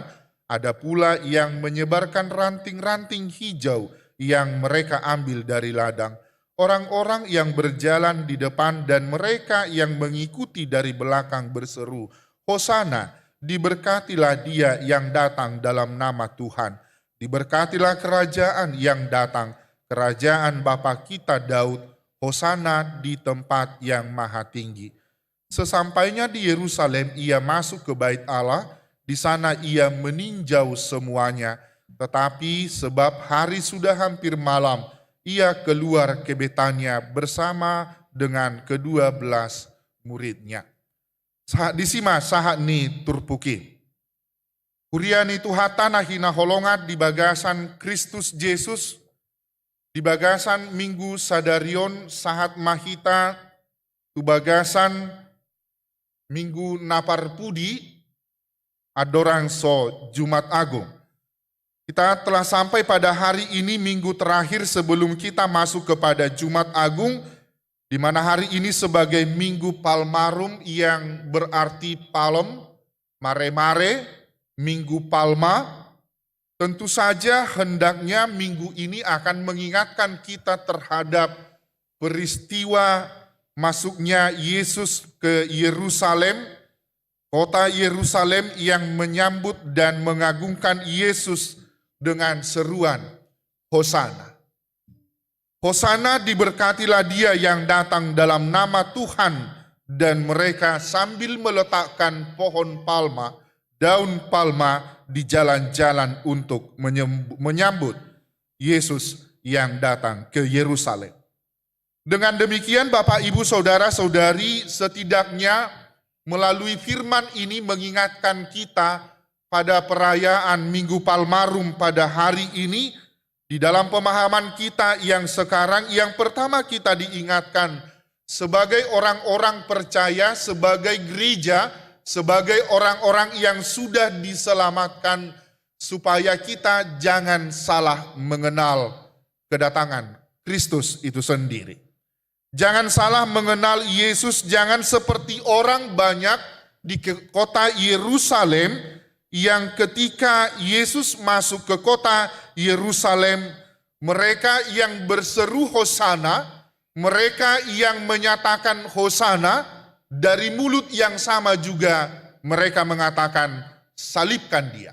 ada pula yang menyebarkan ranting-ranting hijau yang mereka ambil dari ladang. Orang-orang yang berjalan di depan dan mereka yang mengikuti dari belakang berseru, "Hosana, diberkatilah dia yang datang dalam nama Tuhan. Diberkatilah kerajaan yang datang, kerajaan Bapa kita Daud, Hosana di tempat yang maha tinggi." Sesampainya di Yerusalem, ia masuk ke Bait Allah. Di sana ia meninjau semuanya, tetapi sebab hari sudah hampir malam, ia keluar ke Betania bersama dengan ke-12 muridnya. Disima sahat ni turpuki. Kuriani tuhatana hina holongat di bagasan Kristus Yesus, di bagasan Minggu Sadarion sahat mahita, tu bagasan Minggu Napar Pudi, adorang so Jumat Agung. Kita telah sampai pada hari ini, minggu terakhir sebelum kita masuk kepada Jumat Agung, di mana hari ini sebagai Minggu Palmarum yang berarti palem, mare-mare, Minggu Palma. Tentu saja hendaknya minggu ini akan mengingatkan kita terhadap peristiwa masuknya Yesus ke Yerusalem, kota Yerusalem yang menyambut dan mengagungkan Yesus dengan seruan Hosana. Hosana, diberkatilah dia yang datang dalam nama Tuhan dan mereka sambil meletakkan pohon palma, daun palma di jalan-jalan untuk menyambut Yesus yang datang ke Yerusalem. Dengan demikian Bapak, Ibu, Saudara-saudari, setidaknya melalui firman ini mengingatkan kita pada perayaan Minggu Palmarum pada hari ini, di dalam pemahaman kita yang sekarang, yang pertama kita diingatkan sebagai orang-orang percaya, sebagai gereja, sebagai orang-orang yang sudah diselamatkan, supaya kita jangan salah mengenal kedatangan Kristus itu sendiri. Jangan salah mengenal Yesus, jangan seperti orang banyak di kota Yerusalem yang ketika Yesus masuk ke kota Yerusalem, mereka yang berseru Hosana, mereka yang menyatakan Hosana, dari mulut yang sama juga mereka mengatakan salibkan dia.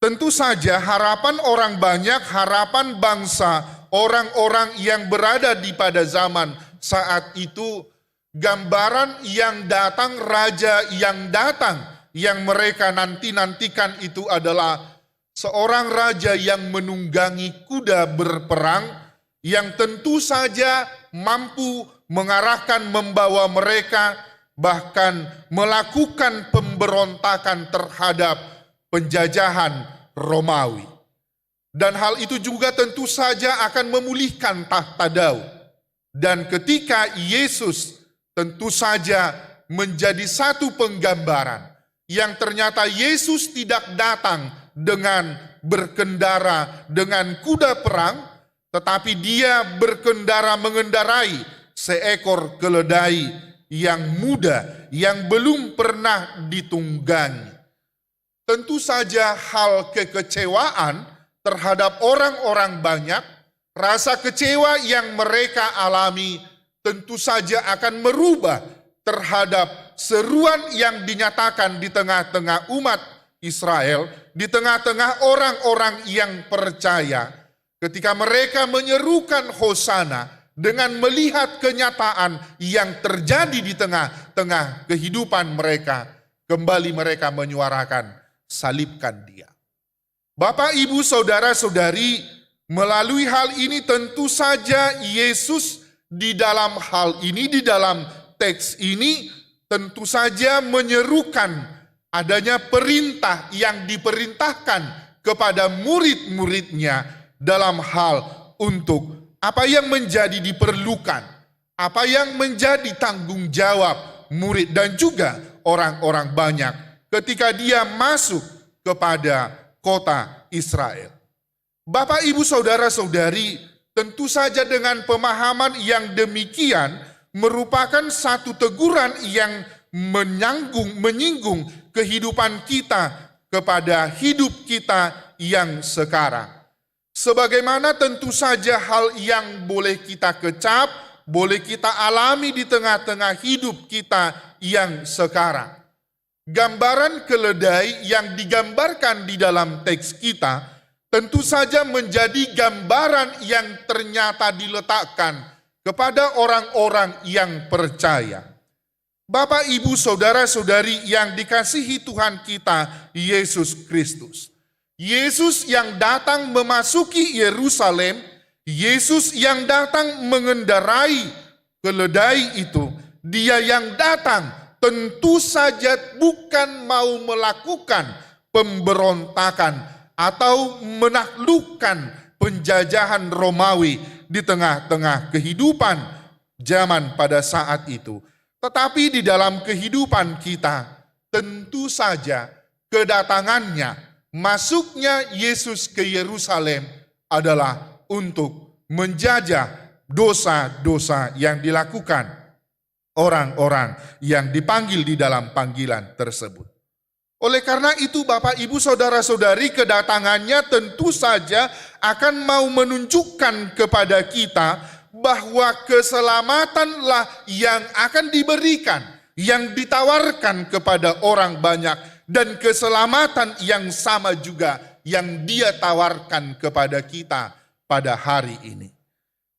Tentu saja harapan orang banyak, harapan bangsa, orang-orang yang berada di pada zaman saat itu, gambaran yang datang, raja yang datang, yang mereka nanti-nantikan itu adalah seorang raja yang menunggangi kuda berperang, yang tentu saja mampu mengarahkan, membawa mereka, bahkan melakukan pemberontakan terhadap penjajahan Romawi. Dan hal itu juga tentu saja akan memulihkan tahta Daud. Dan ketika Yesus tentu saja menjadi satu penggambaran, yang ternyata Yesus tidak datang dengan berkendara dengan kuda perang, tetapi dia berkendara mengendarai seekor keledai yang muda, yang belum pernah ditunggangi. Tentu saja hal kekecewaan terhadap orang-orang banyak, rasa kecewa yang mereka alami tentu saja akan merubah terhadap seruan yang dinyatakan di tengah-tengah umat Israel, di tengah-tengah orang-orang yang percaya, ketika mereka menyerukan Hosana dengan melihat kenyataan yang terjadi di tengah-tengah kehidupan mereka, kembali mereka menyuarakan salibkan dia. Bapak, Ibu, Saudara-saudari, melalui hal ini tentu saja Yesus di dalam hal ini, di dalam teks ini tentu saja menyerukan adanya perintah yang diperintahkan kepada murid-muridnya dalam hal untuk apa yang menjadi diperlukan, apa yang menjadi tanggung jawab murid dan juga orang-orang banyak ketika dia masuk kepada kota Israel. Bapak, Ibu, Saudara-saudari, tentu saja dengan pemahaman yang demikian merupakan satu teguran yang menyinggung kehidupan kita kepada hidup kita yang sekarang. Sebagaimana tentu saja hal yang boleh kita kecap, boleh kita alami di tengah-tengah hidup kita yang sekarang. Gambaran keledai yang digambarkan di dalam teks kita tentu saja menjadi gambaran yang ternyata diletakkan kepada orang-orang yang percaya. Bapak, Ibu, Saudara-saudari yang dikasihi Tuhan kita Yesus Kristus. Yesus yang datang memasuki Yerusalem, Yesus yang datang mengendarai keledai itu, dia yang datang tentu saja bukan mau melakukan pemberontakan atau menaklukkan penjajahan Romawi di tengah-tengah kehidupan zaman pada saat itu. Tetapi di dalam kehidupan kita, tentu saja kedatangannya, masuknya Yesus ke Yerusalem adalah untuk menjajah dosa-dosa yang dilakukan orang-orang yang dipanggil di dalam panggilan tersebut. Oleh karena itu Bapak, Ibu, Saudara-saudari, kedatangannya tentu saja akan mau menunjukkan kepada kita bahwa keselamatanlah yang akan diberikan, yang ditawarkan kepada orang banyak, dan keselamatan yang sama juga yang dia tawarkan kepada kita pada hari ini.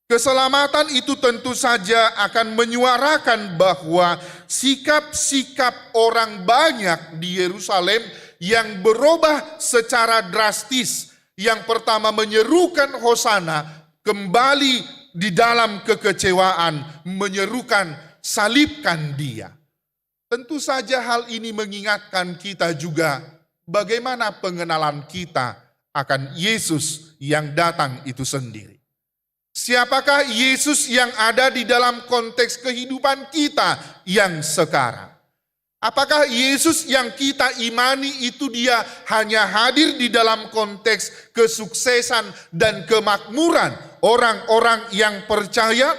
Keselamatan itu tentu saja akan menyuarakan bahwa sikap-sikap orang banyak di Yerusalem yang berubah secara drastis. Yang pertama menyerukan Hosana, kembali di dalam kekecewaan, menyerukan salibkan dia. Tentu saja hal ini mengingatkan kita juga bagaimana pengenalan kita akan Yesus yang datang itu sendiri. Siapakah Yesus yang ada di dalam konteks kehidupan kita yang sekarang? Apakah Yesus yang kita imani itu dia hanya hadir di dalam konteks kesuksesan dan kemakmuran orang-orang yang percaya?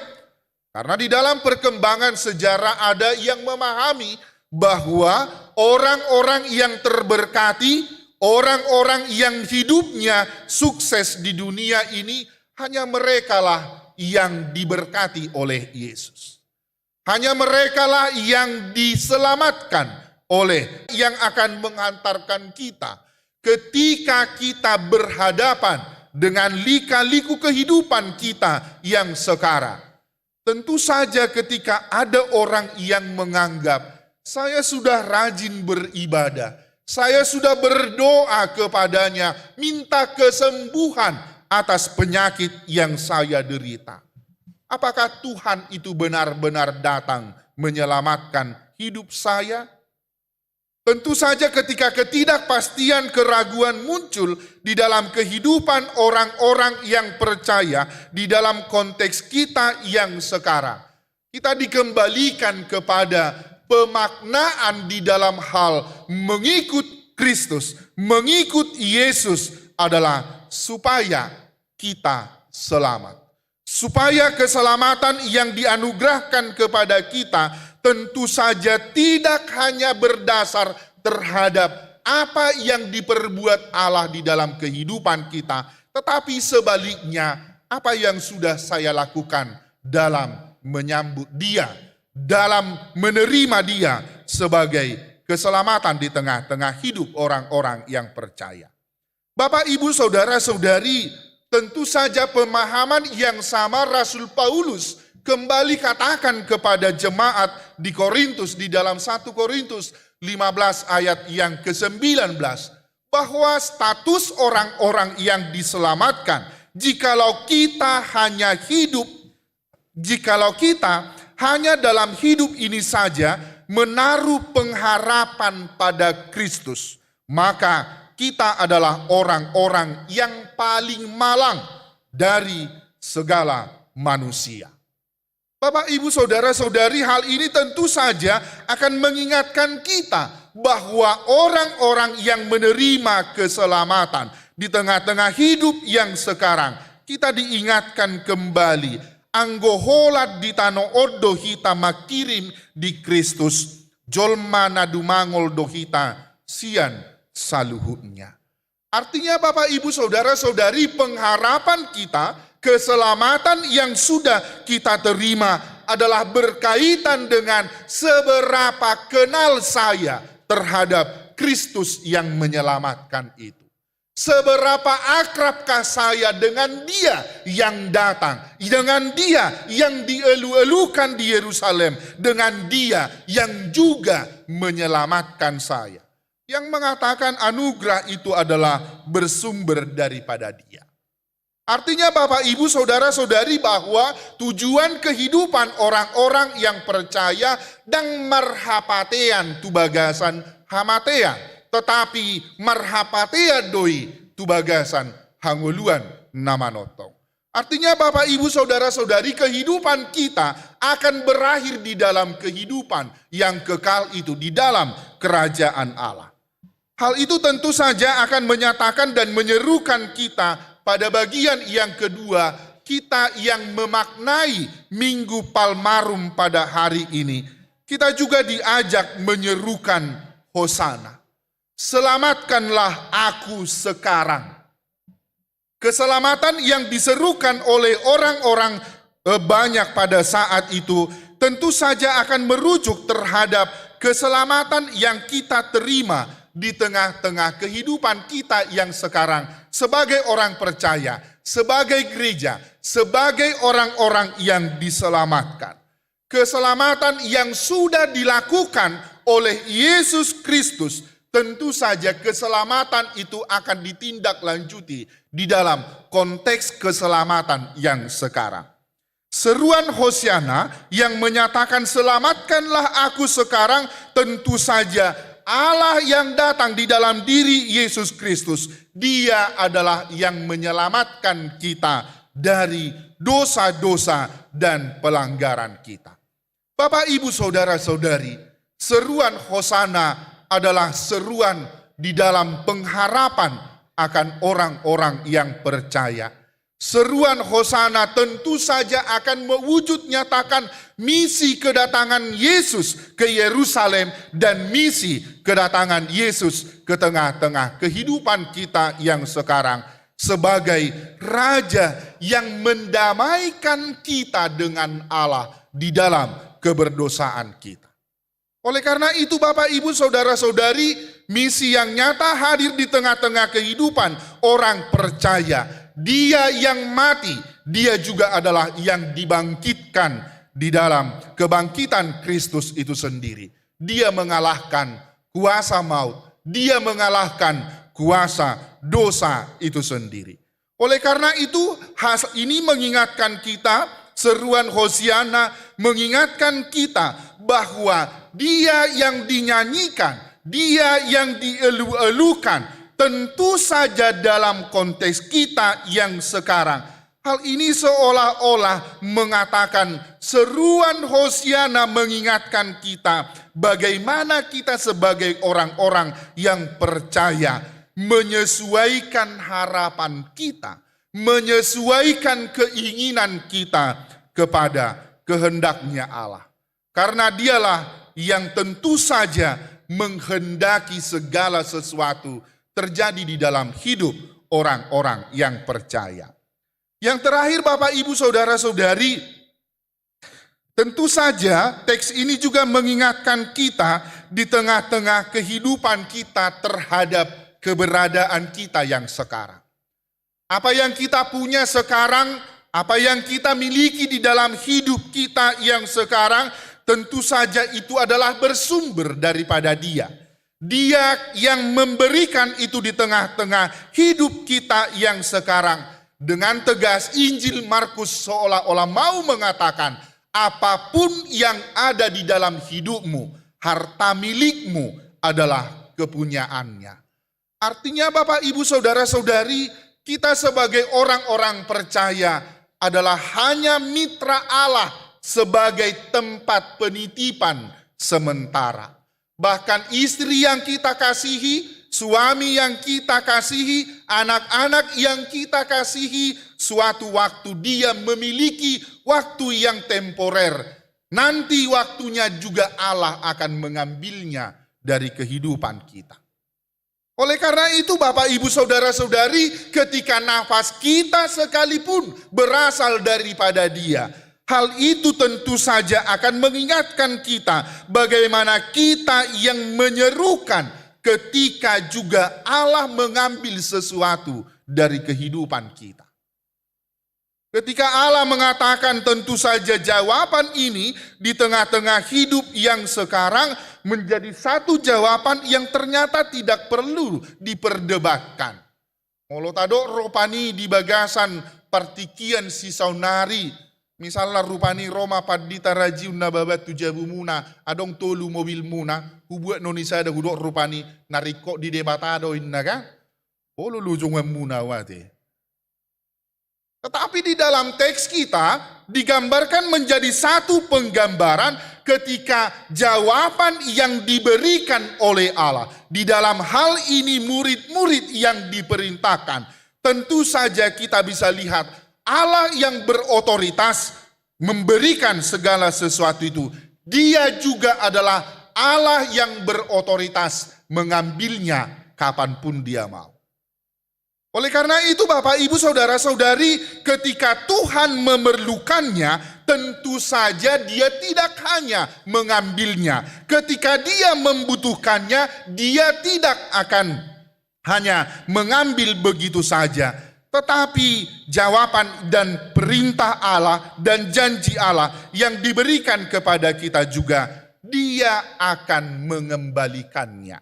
Karena di dalam perkembangan sejarah ada yang memahami bahwa orang-orang yang terberkati, orang-orang yang hidupnya sukses di dunia ini, hanya merekalah yang diberkati oleh Yesus. Hanya merekalah yang diselamatkan oleh yang akan menghantarkan kita ketika kita berhadapan dengan lika-liku kehidupan kita yang sekarang. Tentu saja ketika ada orang yang menganggap saya sudah rajin beribadah, saya sudah berdoa kepadanya, minta kesembuhan atas penyakit yang saya derita. Apakah Tuhan itu benar-benar datang menyelamatkan hidup saya? Tentu saja ketika ketidakpastian, keraguan muncul di dalam kehidupan orang-orang yang percaya di dalam konteks kita yang sekarang, kita dikembalikan kepada pemaknaan di dalam hal mengikut Kristus, mengikut Yesus adalah supaya kita selamat. Supaya keselamatan yang dianugerahkan kepada kita tentu saja tidak hanya berdasar terhadap apa yang diperbuat Allah di dalam kehidupan kita, tetapi sebaliknya apa yang sudah saya lakukan dalam menyambut Dia, dalam menerima Dia sebagai keselamatan di tengah-tengah hidup orang-orang yang percaya. Bapak, Ibu, Saudara-saudari, tentu saja pemahaman yang sama Rasul Paulus kembali katakan kepada jemaat di Korintus di dalam 1 Korintus 15 ayat yang ke-19 bahwa status orang-orang yang diselamatkan jikalau kita hanya dalam hidup ini saja menaruh pengharapan pada Kristus, maka kita adalah orang-orang yang paling malang dari segala manusia. Bapak, Ibu, Saudara-saudari, hal ini tentu saja akan mengingatkan kita bahwa orang-orang yang menerima keselamatan di tengah-tengah hidup yang sekarang, kita diingatkan kembali, anggoholat di tano odo hita makirim di Kristus, jolma nadumangol dohita sian saluhutnya. Artinya Bapak, Ibu, Saudara-saudari, pengharapan kita, keselamatan yang sudah kita terima adalah berkaitan dengan seberapa kenal saya terhadap Kristus yang menyelamatkan itu. Seberapa akrabkah saya dengan Dia yang datang, dengan Dia yang dielu-elukan di Yerusalem, dengan Dia yang juga menyelamatkan saya. Yang mengatakan anugerah itu adalah bersumber daripada Dia. Artinya Bapak, Ibu, Saudara-saudari, bahwa tujuan kehidupan orang-orang yang percaya dan marhapatean tu bagasan hamatean, tetapi marhapatean doi tu bagasan hanguluan namanotong. Artinya Bapak, Ibu, Saudara-saudari, kehidupan kita akan berakhir di dalam kehidupan yang kekal itu, di dalam kerajaan Allah. Hal itu tentu saja akan menyatakan dan menyerukan kita pada bagian yang kedua, kita yang memaknai Minggu Palmarum pada hari ini. Kita juga diajak menyerukan Hosana. Selamatkanlah aku sekarang. Keselamatan yang diserukan oleh orang-orang banyak pada saat itu tentu saja akan merujuk terhadap keselamatan yang kita terima di tengah-tengah kehidupan kita yang sekarang sebagai orang percaya. sebagai gereja, sebagai orang-orang yang diselamatkan. Keselamatan yang sudah dilakukan oleh Yesus Kristus, tentu saja keselamatan itu akan ditindaklanjuti di dalam konteks keselamatan yang sekarang. Seruan Hosiana yang menyatakan selamatkanlah aku sekarang, tentu saja Allah yang datang di dalam diri Yesus Kristus, Dia adalah yang menyelamatkan kita dari dosa-dosa dan pelanggaran kita. Bapak, Ibu, Saudara-saudari, seruan Hosana adalah seruan di dalam pengharapan akan orang-orang yang percaya. Seruan Hosana tentu saja akan mewujud nyatakan misi kedatangan Yesus ke Yerusalem dan misi kedatangan Yesus ke tengah-tengah kehidupan kita yang sekarang sebagai Raja yang mendamaikan kita dengan Allah di dalam keberdosaan kita. Oleh karena itu Bapak, Ibu, Saudara-saudari, misi yang nyata hadir di tengah-tengah kehidupan orang percaya. Dia yang mati, Dia juga adalah yang dibangkitkan di dalam kebangkitan Kristus itu sendiri. Dia mengalahkan kuasa maut, Dia mengalahkan kuasa dosa itu sendiri. Oleh karena itu, ini mengingatkan kita, seruan Hosiana mengingatkan kita bahwa Dia yang dinyanyikan, Dia yang dielu-elukan, tentu saja dalam konteks kita yang sekarang. Hal ini seolah-olah mengatakan seruan Hosiana mengingatkan kita bagaimana kita sebagai orang-orang yang percaya menyesuaikan harapan kita, menyesuaikan keinginan kita kepada kehendaknya Allah. Karena Dialah yang tentu saja menghendaki segala sesuatu terjadi di dalam hidup orang-orang yang percaya. Yang terakhir Bapak, Ibu, Saudara-saudari, tentu saja teks ini juga mengingatkan kita di tengah-tengah kehidupan kita terhadap keberadaan kita yang sekarang. Apa yang kita punya sekarang, apa yang kita miliki di dalam hidup kita yang sekarang, tentu saja itu adalah bersumber daripada Dia. Dia yang memberikan itu di tengah-tengah hidup kita yang sekarang. Dengan tegas Injil Markus seolah-olah mau mengatakan, apapun yang ada di dalam hidupmu, harta milikmu adalah kepunyaannya. Artinya Bapak, Ibu, Saudara-saudari, kita sebagai orang-orang percaya adalah hanya mitra Allah sebagai tempat penitipan sementara. Bahkan istri yang kita kasihi, suami yang kita kasihi, anak-anak yang kita kasihi, suatu waktu dia memiliki waktu yang temporer. Nanti waktunya juga Allah akan mengambilnya dari kehidupan kita. Oleh karena itu Bapak, Ibu, Saudara-saudari, ketika nafas kita sekalipun berasal daripada Dia, hal itu tentu saja akan mengingatkan kita bagaimana kita yang menyerukan ketika juga Allah mengambil sesuatu dari kehidupan kita. Ketika Allah mengatakan tentu saja jawaban ini di tengah-tengah hidup yang sekarang menjadi satu jawaban yang ternyata tidak perlu diperdebatkan. Molotado ropani di bagasan partikian sisaunari. Misalnya rupani Roma padita rajiun nababat tujabu muna adong tolu mobil muna hubuat nonisa ada hudok rupani nariko di debatado inna kan olu lujung muna wate. Tetapi di dalam teks kita digambarkan menjadi satu penggambaran ketika jawaban yang diberikan oleh Allah. Di dalam hal ini murid-murid yang diperintahkan. Tentu saja kita bisa lihat Allah yang berotoritas memberikan segala sesuatu itu. Dia juga adalah Allah yang berotoritas mengambilnya kapanpun Dia mau. Oleh karena itu Bapak, Ibu, Saudara-saudari, ketika Tuhan memerlukannya, tentu saja Dia tidak hanya mengambilnya. Ketika Dia membutuhkannya, Dia tidak akan hanya mengambil begitu saja. Tetapi jawaban dan perintah Allah dan janji Allah yang diberikan kepada kita juga, Dia akan mengembalikannya.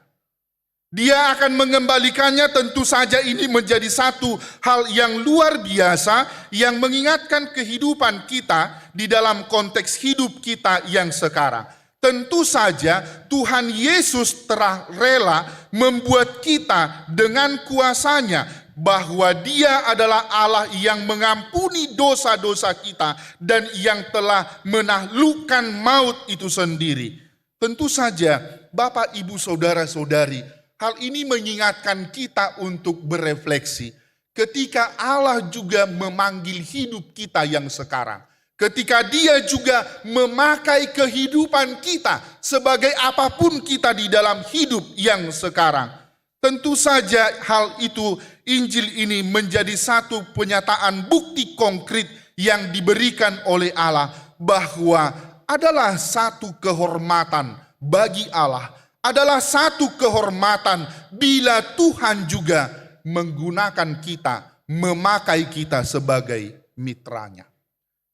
Dia akan mengembalikannya. Tentu saja ini menjadi satu hal yang luar biasa yang mengingatkan kehidupan kita di dalam konteks hidup kita yang sekarang. Tentu saja Tuhan Yesus telah rela membuat kita dengan kuasa-Nya bahwa Dia adalah Allah yang mengampuni dosa-dosa kita dan yang telah menaklukkan maut itu sendiri. Tentu saja Bapak, Ibu, Saudara-saudari, hal ini mengingatkan kita untuk berefleksi ketika Allah juga memanggil hidup kita yang sekarang. Ketika Dia juga memakai kehidupan kita sebagai apapun kita di dalam hidup yang sekarang. Tentu saja hal itu, Injil ini menjadi satu penyataan bukti konkret yang diberikan oleh Allah bahwa adalah satu kehormatan bagi Allah, adalah satu kehormatan bila Tuhan juga menggunakan kita, memakai kita sebagai mitra-Nya.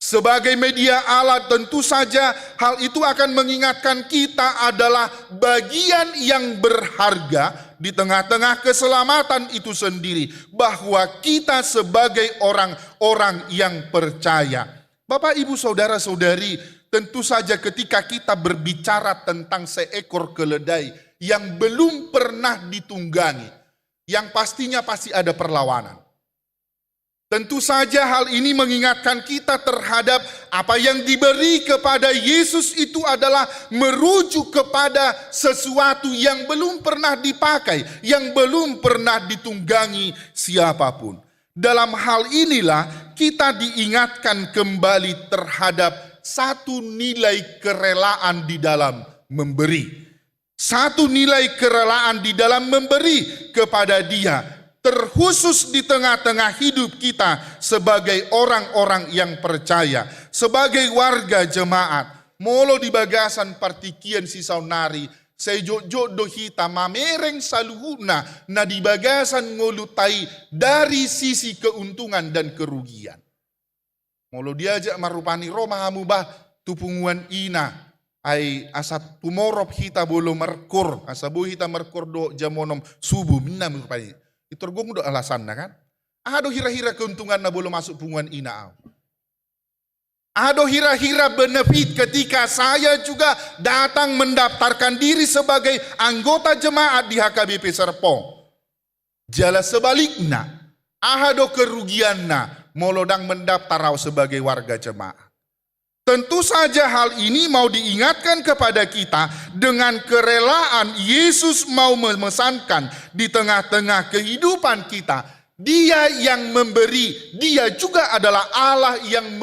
Sebagai media Allah, tentu saja hal itu akan mengingatkan kita adalah bagian yang berharga di tengah-tengah keselamatan itu sendiri, bahwa kita sebagai orang-orang yang percaya. Bapak, Ibu, Saudara-saudari, tentu saja ketika kita berbicara tentang seekor keledai yang belum pernah ditunggangi, yang pastinya pasti ada perlawanan. Tentu saja hal ini mengingatkan kita terhadap apa yang diberi kepada Yesus itu adalah merujuk kepada sesuatu yang belum pernah dipakai, yang belum pernah ditunggangi siapapun. Dalam hal inilah kita diingatkan kembali terhadap satu nilai kerelaan di dalam memberi. Satu nilai kerelaan di dalam memberi kepada Dia. Terkhusus di tengah-tengah hidup kita sebagai orang-orang yang percaya, sebagai warga jemaat. Molo di bagasan partikian si saunari, sejo-jo dohita mamereng saluhuna na di bagasan ngolutai dari sisi keuntungan dan kerugian. Molo diajak marupani Roma hamubah tupunguan ina. Ay asap tumorop hita bolo merkur, asabu hita merkur do jamonom subuh minna merupani. Itu gue udah alasannya kan. Ado hira-hira keuntungan na belum masuk punguan ina. Ado hira-hira benefit ketika saya juga datang mendaftarkan diri sebagai anggota jemaat di HKBP Serpong. Jala sebaliknya, ado kerugianna molodang mendaftar sebagai warga jemaat. Tentu saja hal ini mau diingatkan kepada kita dengan kerelaan Yesus mau memesankan di tengah-tengah kehidupan kita. Dia yang memberi, Dia juga adalah Allah yang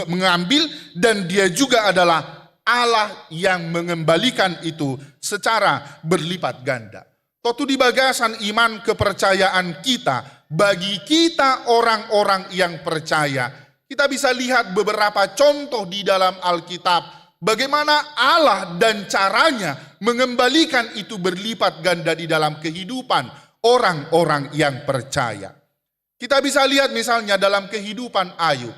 mengambil dan Dia juga adalah Allah yang mengembalikan itu secara berlipat ganda. Totu di bagasan iman kepercayaan kita, bagi kita orang-orang yang percaya, kita bisa lihat beberapa contoh di dalam Alkitab bagaimana Allah dan caranya mengembalikan itu berlipat ganda di dalam kehidupan orang-orang yang percaya. Kita bisa lihat misalnya dalam kehidupan Ayub.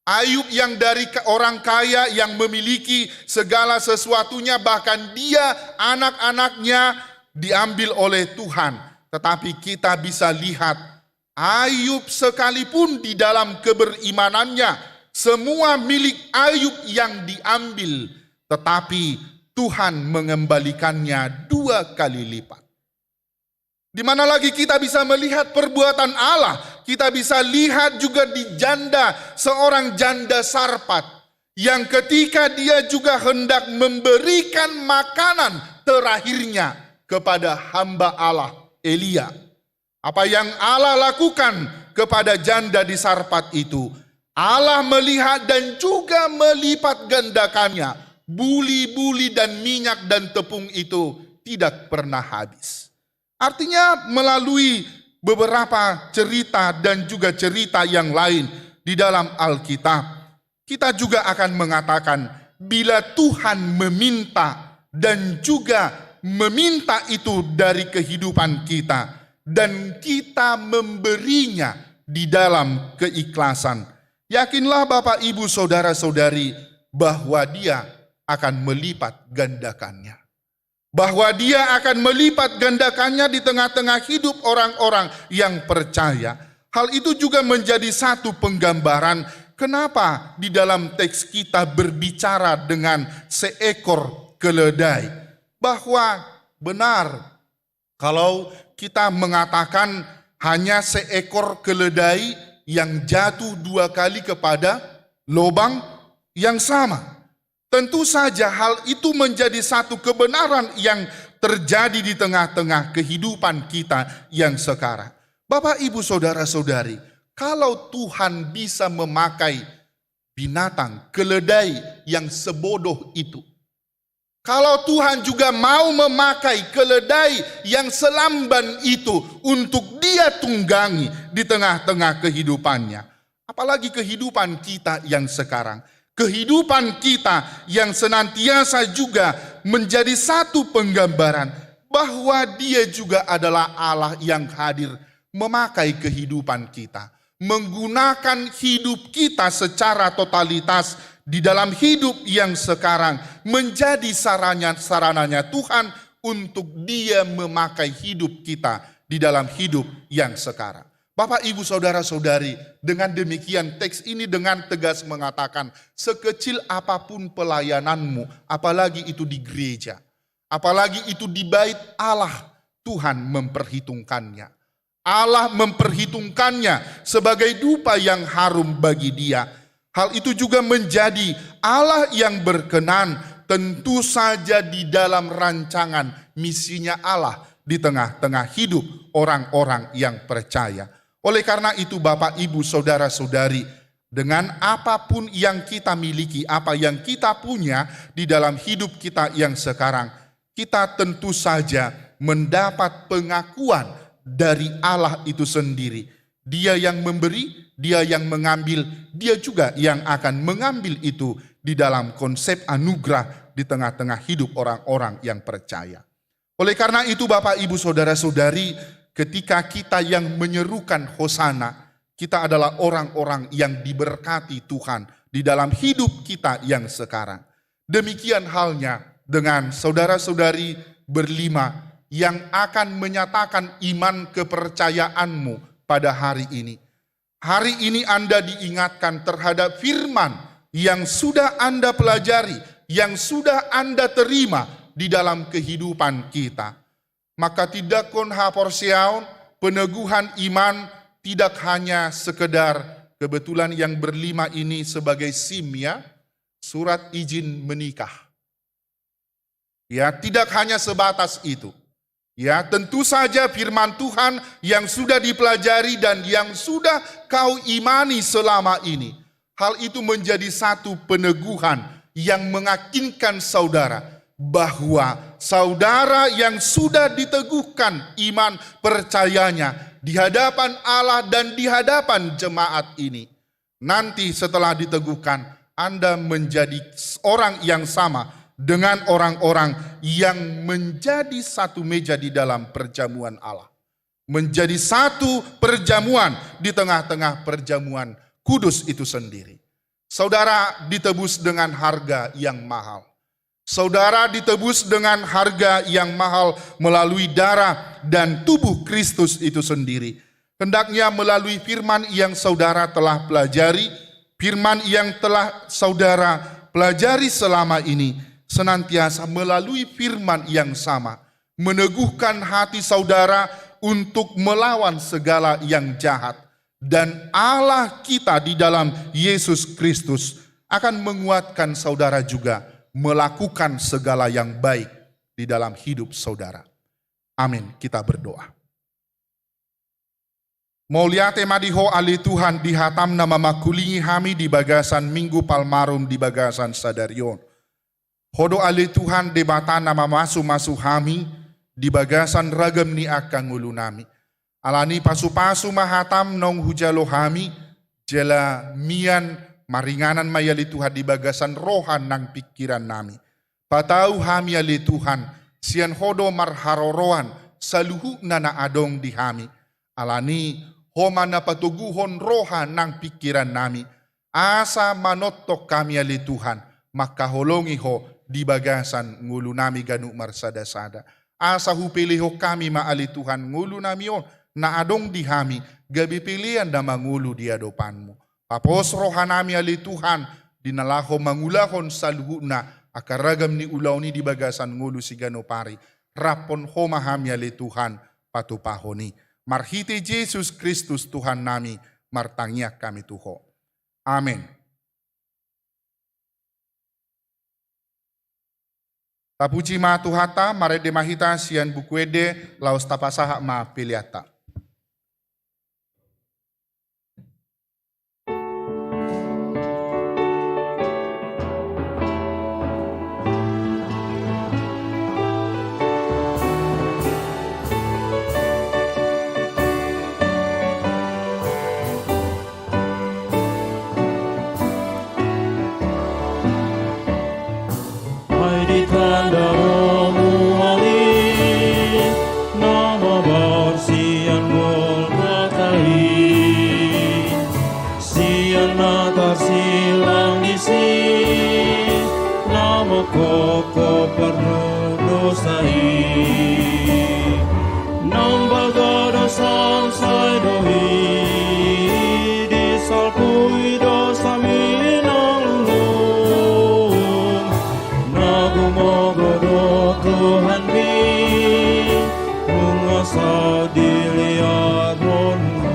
Ayub yang dari orang kaya yang memiliki segala sesuatunya, bahkan dia anak-anaknya diambil oleh Tuhan. Tetapi kita bisa lihat Ayub sekalipun di dalam keberimanannya, semua milik Ayub yang diambil, tetapi Tuhan mengembalikannya 2 kali lipat. Di mana lagi kita bisa melihat perbuatan Allah, kita bisa lihat juga di seorang janda Sarpat, yang ketika dia juga hendak memberikan makanan terakhirnya kepada hamba Allah Elia. Apa yang Allah lakukan kepada janda di Sarpat itu, Allah melihat dan juga melipat gandakannya. Buli-buli dan minyak dan tepung itu tidak pernah habis. Artinya melalui beberapa cerita dan juga cerita yang lain di dalam Alkitab, kita juga akan mengatakan bila Tuhan meminta dan juga meminta itu dari kehidupan kita, dan kita memberinya di dalam keikhlasan. Yakinlah Bapak, Ibu, Saudara-saudari, bahwa Dia akan melipat gandakannya. Bahwa Dia akan melipat gandakannya di tengah-tengah hidup orang-orang yang percaya. Hal itu juga menjadi satu penggambaran kenapa di dalam teks kita berbicara dengan seekor keledai. Bahwa benar kalau kita mengatakan hanya seekor keledai yang jatuh 2 kali kepada lubang yang sama. Tentu saja hal itu menjadi satu kebenaran yang terjadi di tengah-tengah kehidupan kita yang sekarang. Bapak, Ibu, Saudara-saudari, kalau Tuhan bisa memakai binatang, keledai yang sebodoh itu, kalau Tuhan juga mau memakai keledai yang selamban itu untuk Dia tunggangi di tengah-tengah kehidupannya, apalagi kehidupan kita yang sekarang, kehidupan kita yang senantiasa juga menjadi satu penggambaran bahwa Dia juga adalah Allah yang hadir memakai kehidupan kita, menggunakan hidup kita secara totalitas di dalam hidup yang sekarang menjadi sarananya Tuhan untuk Dia memakai hidup kita di dalam hidup yang sekarang. Bapak, Ibu, Saudara-saudari, dengan demikian teks ini dengan tegas mengatakan sekecil apapun pelayananmu, apalagi itu di gereja, apalagi itu di bait Allah, Tuhan memperhitungkannya. Allah memperhitungkannya sebagai dupa yang harum bagi Dia. Hal itu juga menjadi Allah yang berkenan tentu saja di dalam rancangan misinya Allah di tengah-tengah hidup orang-orang yang percaya. Oleh karena itu Bapak, Ibu, Saudara-saudari, dengan apapun yang kita miliki, apa yang kita punya di dalam hidup kita yang sekarang, kita tentu saja mendapat pengakuan dari Allah itu sendiri. Dia yang memberi, Dia yang mengambil, Dia juga yang akan mengambil itu di dalam konsep anugerah di tengah-tengah hidup orang-orang yang percaya. Oleh karena itu Bapak, Ibu, Saudara-saudari, ketika kita yang menyerukan Hosana, kita adalah orang-orang yang diberkati Tuhan di dalam hidup kita yang sekarang. Demikian halnya dengan saudara-saudari berlima yang akan menyatakan iman kepercayaanmu pada hari ini. Hari ini Anda diingatkan terhadap firman yang sudah Anda pelajari, yang sudah Anda terima di dalam kehidupan kita. Maka tidak konhaporsiaun, peneguhan iman tidak hanya sekedar kebetulan yang berlima ini sebagai SIM ya, surat izin menikah. Ya, tidak hanya sebatas itu. Ya, tentu saja firman Tuhan yang sudah dipelajari dan yang sudah kau imani selama ini. Hal itu menjadi satu peneguhan yang mengakinkan saudara bahwa saudara yang sudah diteguhkan iman percayanya di hadapan Allah dan di hadapan jemaat ini. Nanti setelah diteguhkan, Anda menjadi orang yang sama dengan orang-orang yang menjadi satu meja di dalam perjamuan Allah. Menjadi satu perjamuan di tengah-tengah perjamuan kudus itu sendiri. Saudara ditebus dengan harga yang mahal. Saudara ditebus dengan harga yang mahal melalui darah dan tubuh Kristus itu sendiri. Hendaknya melalui firman yang saudara telah pelajari, firman yang telah saudara pelajari selama ini, senantiasa melalui firman yang sama, meneguhkan hati saudara untuk melawan segala yang jahat. Dan Allah kita di dalam Yesus Kristus akan menguatkan saudara juga melakukan segala yang baik di dalam hidup saudara. Amin. Kita berdoa. Mauliate madiho ali Tuhan dihatam nama makulingi hami di bagasan Minggu Palmarum di bagasan Sadarion. Hodo ali Tuhan debata nama masu-masu hami di bagasan ragam ni akang ulu nami. Alani pasu-pasu mahatam nong hujalo hami jela mian maringanan mayali Tuhan di bagasan rohan nang pikiran nami. Patau hami ali Tuhan sian hodo marharoroan saluhu nana adong di hami. Alani homa na patuguhon roha ng pikiran nami. Asa manotok kami ali Tuhan, makaholongi ho di bagasan ngulu nami ganu marsada-sada. Asa hupiliho kami maali Tuhan ngulu nami on, na adong dihami, gabi pilihan da mangulu di adopanmu. Papos roha nami ali Tuhan, dinalaho mangulahon sa luhuna, akaragam ni ulaw ni di bagasan ngulu si ganopari. Rapon ho mahami ali Tuhan, patupahoni. Marhiti Jesus Kristus Tuhan nami, martangyak kami tuho. Amin. Tapuji ma tuhata, marede mahita sian bukwede, laos tapasaha ma piliata. Koko penuh dosai Nambah dosa sai dohi Disalpui dosa minalung Nagu mogodo Tuhan mi Mengasa dilihat ronmu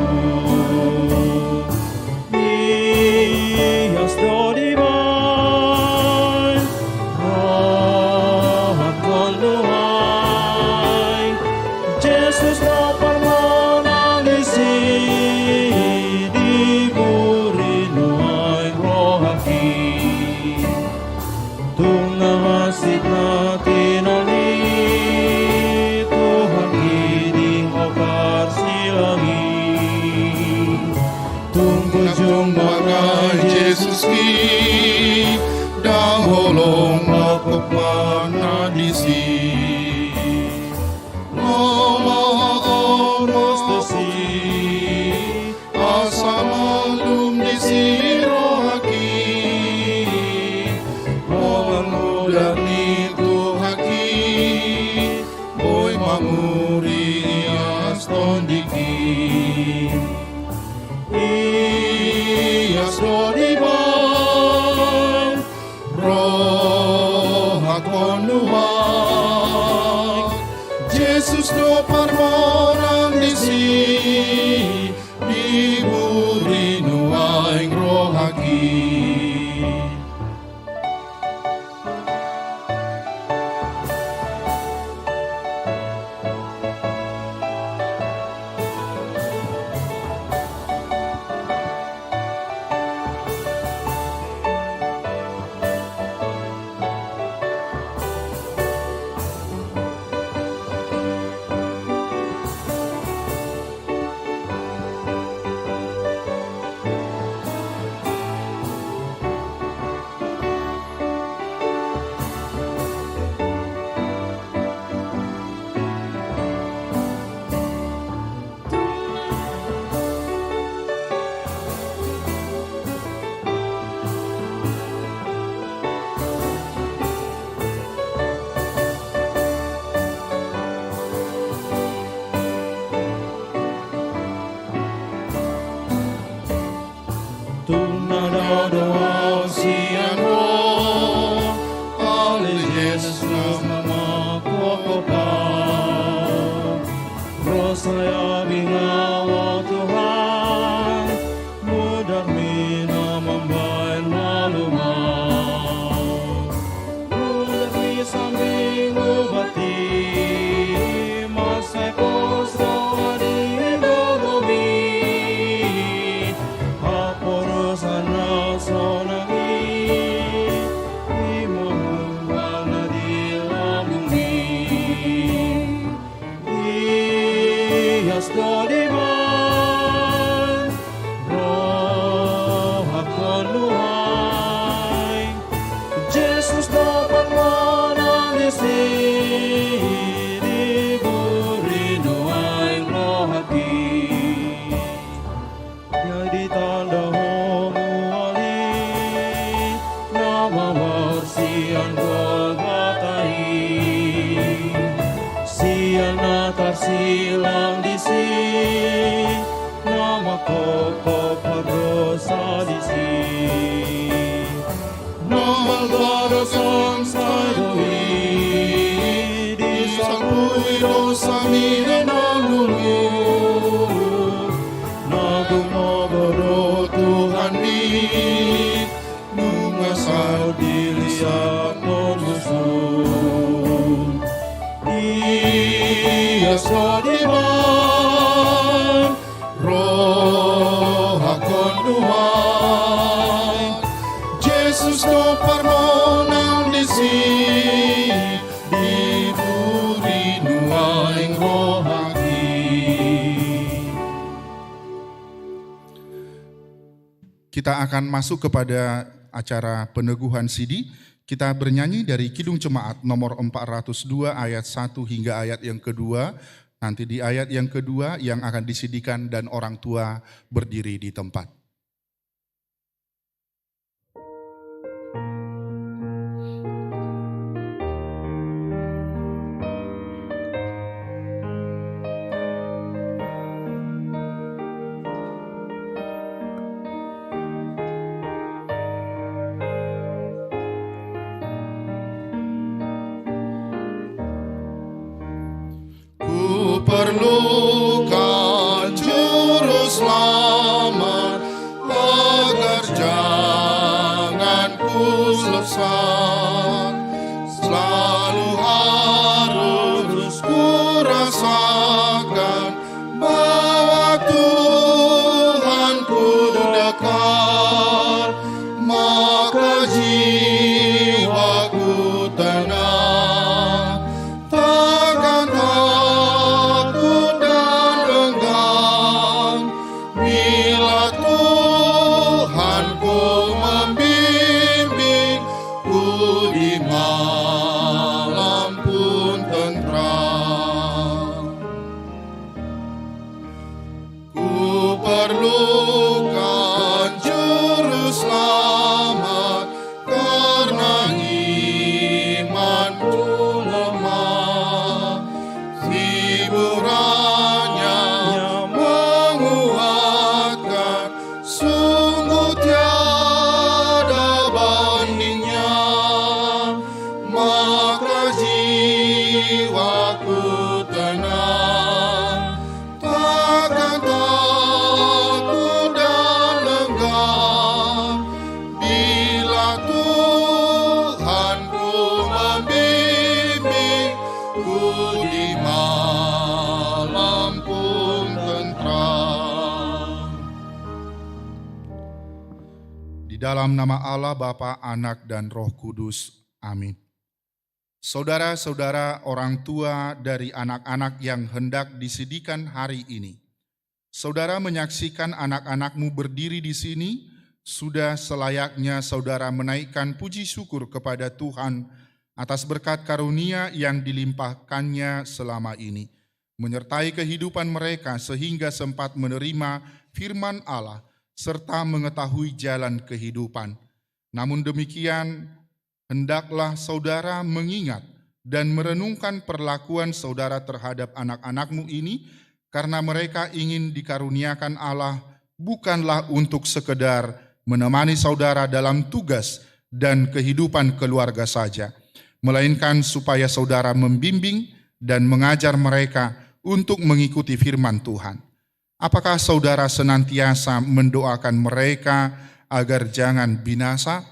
Iyas dodi Yesus ki dahulong nakupanadisi Mama stasi asa malum disi rohaki Mama ni tuhaki boy mamuri astondiki Sodibang roh akonuhak Jesus do parmonang disi diburi nuaing rohaki Saya bingawa Tuhan mudah mina membain malumau mudah disambing ubati masa kosro di gogomi haporusan rasonangi imuhuana di labungi Dodiman roh akonuhai Jesus dapat menangisi diberi doa roh hati hilang di sini, nama kokoh berdosa di sini. Nama dosa sadoi, disampuni dosa dan dulu. Nagu mobodo Tuhan di, nungasau dilihat musuh. Ia sodiman, roh hakon Tuhan. Yesus no parmonang di sini, diberi nuaing roh hati. Kita akan masuk kepada acara peneguhan sidi. Kita bernyanyi dari Kidung Jemaat nomor 402 ayat 1 hingga ayat yang kedua. Nanti di ayat yang kedua yang akan disidikan dan orang tua berdiri di tempat. Perlukan juru selamat agar jangan ku sesat. Selalu harus ku rasakan bahwa Tuhanku dekat, maka jiwaku tenang. Takkan takut dan enggan bila Tuhanku membimbing ku di malam pun tentram. Ku perlukan juru selamat karena imanku lemah. Hiburannya menguatkan, sungguh tiada bandingnya. Maka jiwaku tenang, takkan takut dan enggan bila Tuhanku membimbing ku di malam pun tentram. Di dalam nama Allah Bapa, Anak, dan Roh Kudus. Amin. Saudara-saudara orang tua dari anak-anak yang hendak disidikan hari ini, saudara menyaksikan anak-anakmu berdiri di sini, sudah selayaknya saudara menaikkan puji syukur kepada Tuhan atas berkat karunia yang dilimpahkannya selama ini, menyertai kehidupan mereka sehingga sempat menerima firman Allah serta mengetahui jalan kehidupan. Namun demikian, hendaklah saudara mengingat dan merenungkan perlakuan saudara terhadap anak-anakmu ini, karena mereka ingin dikaruniakan Allah bukanlah untuk sekedar menemani saudara dalam tugas dan kehidupan keluarga saja, melainkan supaya saudara membimbing dan mengajar mereka untuk mengikuti firman Tuhan. Apakah saudara senantiasa mendoakan mereka agar jangan binasa?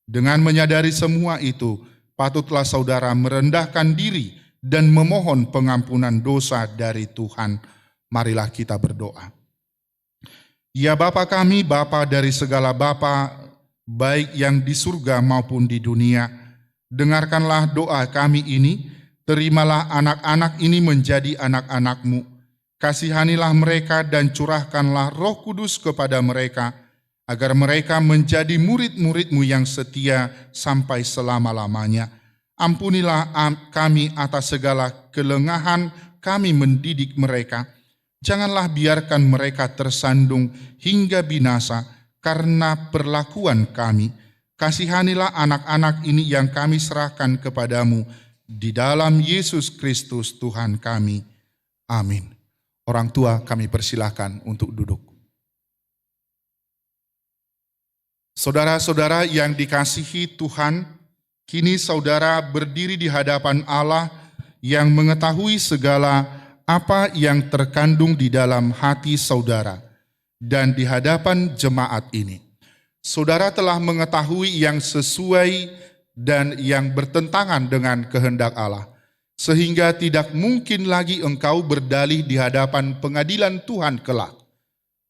Dengan menyadari semua itu, patutlah saudara merendahkan diri dan memohon pengampunan dosa dari Tuhan. Marilah kita berdoa. Ya Bapa kami, Bapa dari segala Bapa, baik yang di surga maupun di dunia, dengarkanlah doa kami ini, terimalah anak-anak ini menjadi anak-anak-Mu. Kasihanilah mereka dan curahkanlah Roh Kudus kepada mereka, agar mereka menjadi murid-murid-Mu yang setia sampai selama-lamanya. Ampunilah kami atas segala kelengahan kami mendidik mereka. Janganlah biarkan mereka tersandung hingga binasa karena perlakuan kami. Kasihanilah anak-anak ini yang kami serahkan kepadamu di dalam Yesus Kristus Tuhan kami. Amin. Orang tua kami persilahkan untuk duduk. Saudara-saudara yang dikasihi Tuhan, kini saudara berdiri di hadapan Allah yang mengetahui segala apa yang terkandung di dalam hati saudara dan di hadapan jemaat ini. Saudara telah mengetahui yang sesuai dan yang bertentangan dengan kehendak Allah, sehingga tidak mungkin lagi engkau berdalih di hadapan pengadilan Tuhan kelak.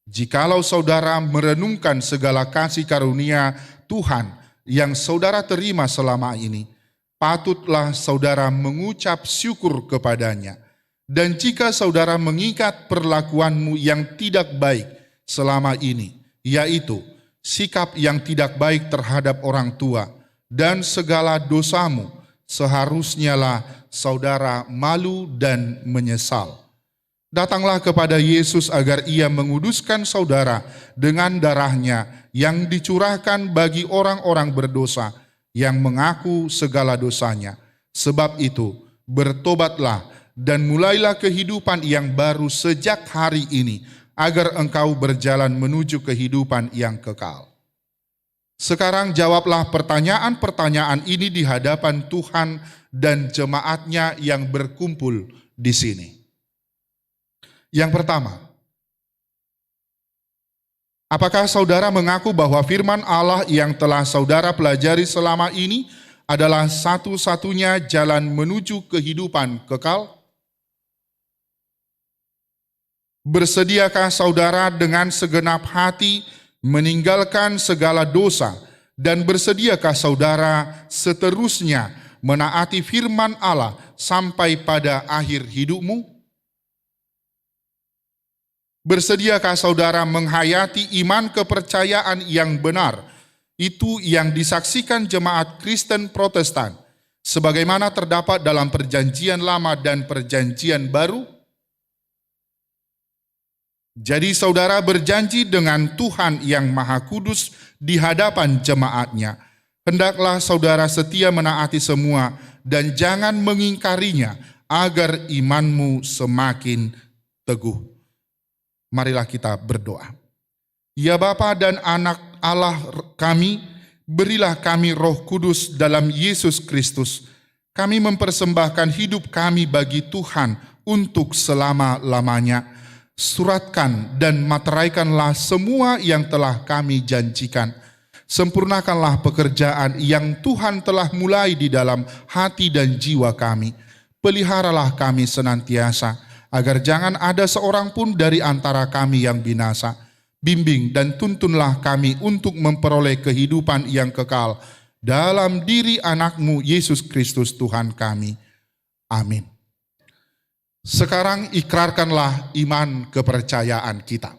Jikalau saudara merenungkan segala kasih karunia Tuhan yang saudara terima selama ini, patutlah saudara mengucap syukur kepadanya. Dan jika saudara mengikat perlakuanmu yang tidak baik selama ini, yaitu sikap yang tidak baik terhadap orang tua dan segala dosamu, seharusnya lah saudara malu dan menyesal. Datanglah kepada Yesus agar ia menguduskan saudara dengan darahnya yang dicurahkan bagi orang-orang berdosa yang mengaku segala dosanya. Sebab itu, bertobatlah dan mulailah kehidupan yang baru sejak hari ini, agar engkau berjalan menuju kehidupan yang kekal. Sekarang jawablah pertanyaan-pertanyaan ini di hadapan Tuhan dan jemaatnya yang berkumpul di sini. Yang pertama, apakah saudara mengaku bahwa firman Allah yang telah saudara pelajari selama ini adalah satu-satunya jalan menuju kehidupan kekal? Bersediakah saudara dengan segenap hati meninggalkan segala dosa, dan bersediakah saudara seterusnya menaati firman Allah sampai pada akhir hidupmu? Bersediakah saudara menghayati iman kepercayaan yang benar, itu yang disaksikan jemaat Kristen Protestan, sebagaimana terdapat dalam Perjanjian Lama dan Perjanjian Baru? Jadi saudara berjanji dengan Tuhan yang Maha Kudus di hadapan jemaatnya. Hendaklah saudara setia menaati semua dan jangan mengingkarinya agar imanmu semakin teguh. Marilah kita berdoa. Ya Bapa dan Anak Allah kami, berilah kami Roh Kudus dalam Yesus Kristus. Kami mempersembahkan hidup kami bagi Tuhan untuk selama-lamanya. Suratkan dan materaikanlah semua yang telah kami janjikan. Sempurnakanlah pekerjaan yang Tuhan telah mulai di dalam hati dan jiwa kami. Peliharalah kami senantiasa, agar jangan ada seorang pun dari antara kami yang binasa. Bimbing dan tuntunlah kami untuk memperoleh kehidupan yang kekal dalam diri anak-Mu Yesus Kristus Tuhan kami. Amin. Sekarang ikrarkanlah iman kepercayaan kita.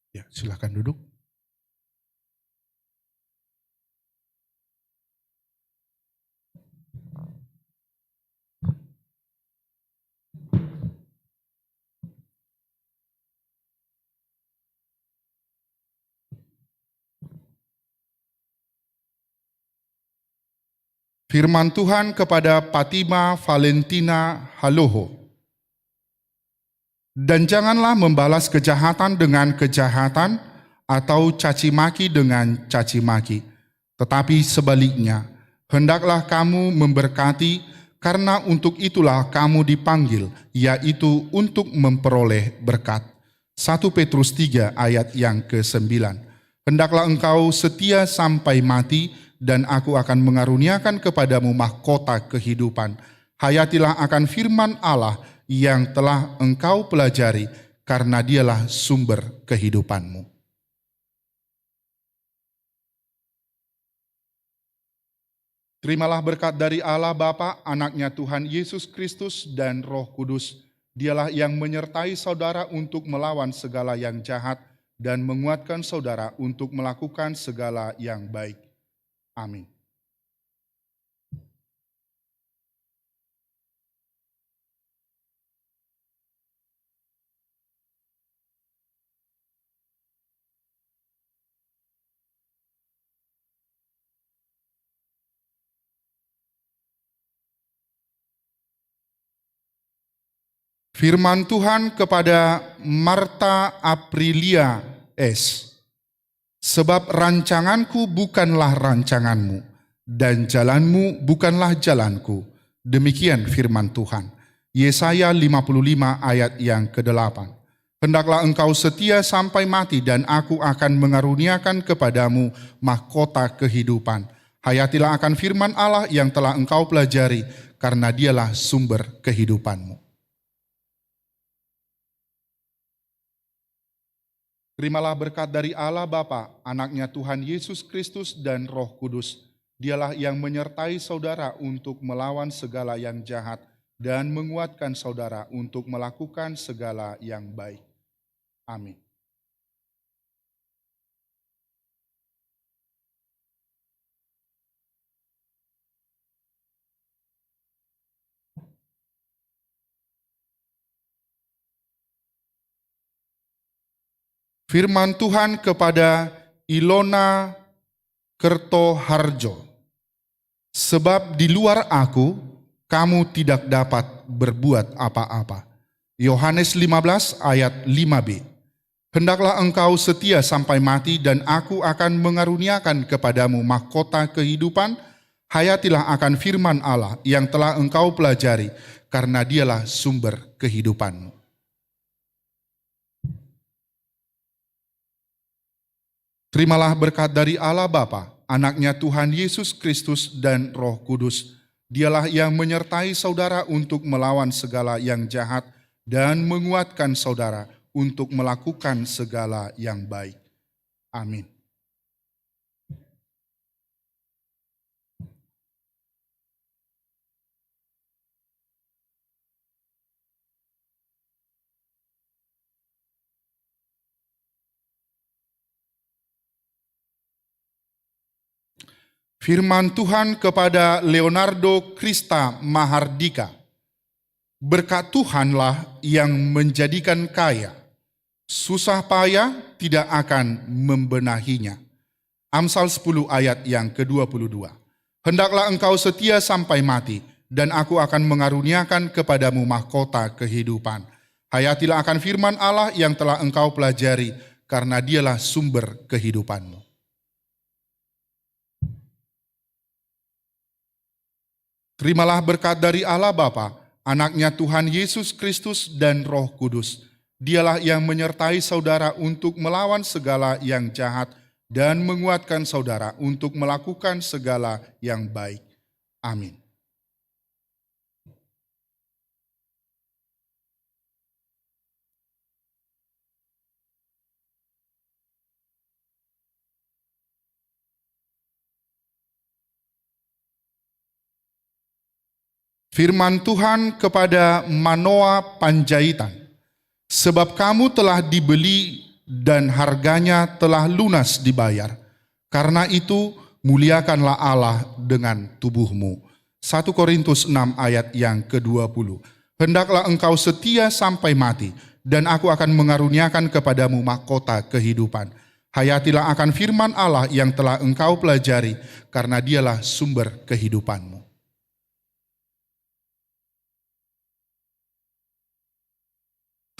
Ya, silakan duduk. Firman Tuhan kepada Fatima Valentina Haloho. Dan janganlah membalas kejahatan dengan kejahatan atau caci maki dengan caci maki. Tetapi sebaliknya, hendaklah kamu memberkati, karena untuk itulah kamu dipanggil, yaitu untuk memperoleh berkat. 1 Petrus 3 ayat yang ke-9. Hendaklah engkau setia sampai mati, dan aku akan mengaruniakan kepadamu mahkota kehidupan. Hayatilah akan firman Allah yang telah engkau pelajari, karena dialah sumber kehidupanmu. Terimalah berkat dari Allah Bapa, Anaknya Tuhan Yesus Kristus, dan Roh Kudus. Dialah yang menyertai saudara untuk melawan segala yang jahat dan menguatkan saudara untuk melakukan segala yang baik. Amin. Firman Tuhan kepada Marta Aprilia S. Sebab rancanganku bukanlah rancanganmu, dan jalanmu bukanlah jalanku. Demikian firman Tuhan. Yesaya 55 ayat yang ke-8. Hendaklah engkau setia sampai mati, dan aku akan mengaruniakan kepadamu mahkota kehidupan. Hayatilah akan firman Allah yang telah engkau pelajari, karena dialah sumber kehidupanmu. Terimalah berkat dari Allah Bapa, Anaknya Tuhan Yesus Kristus, dan Roh Kudus. Dialah yang menyertai saudara untuk melawan segala yang jahat dan menguatkan saudara untuk melakukan segala yang baik. Amin. Firman Tuhan kepada Ilona Kertoharjo. Sebab di luar aku, kamu tidak dapat berbuat apa-apa. Yohanes 15 ayat 5b. Hendaklah engkau setia sampai mati, dan aku akan mengaruniakan kepadamu mahkota kehidupan. Hayatilah akan firman Allah yang telah engkau pelajari, karena dialah sumber kehidupanmu. Terimalah berkat dari Allah Bapa, Anaknya Tuhan Yesus Kristus, dan Roh Kudus. Dialah yang menyertai saudara untuk melawan segala yang jahat dan menguatkan saudara untuk melakukan segala yang baik. Amin. Firman Tuhan kepada Leonardo Krista Mahardika. Berkat Tuhanlah yang menjadikan kaya, susah payah tidak akan membenahinya. Amsal 10 ayat yang ke-22. Hendaklah engkau setia sampai mati, dan aku akan mengaruniakan kepadamu mahkota kehidupan. Hayatilah akan firman Allah yang telah engkau pelajari, karena dialah sumber kehidupanmu. Terimalah berkat dari Allah Bapa, Anaknya Tuhan Yesus Kristus, dan Roh Kudus. Dialah yang menyertai saudara untuk melawan segala yang jahat dan menguatkan saudara untuk melakukan segala yang baik. Amin. Firman Tuhan kepada Manoa Panjaitan. Sebab kamu telah dibeli dan harganya telah lunas dibayar. Karena itu muliakanlah Allah dengan tubuhmu. 1 Korintus 6 ayat yang ke-20. Hendaklah engkau setia sampai mati, dan aku akan mengaruniakan kepadamu mahkota kehidupan. Hayatilah akan firman Allah yang telah engkau pelajari, karena dialah sumber kehidupanmu.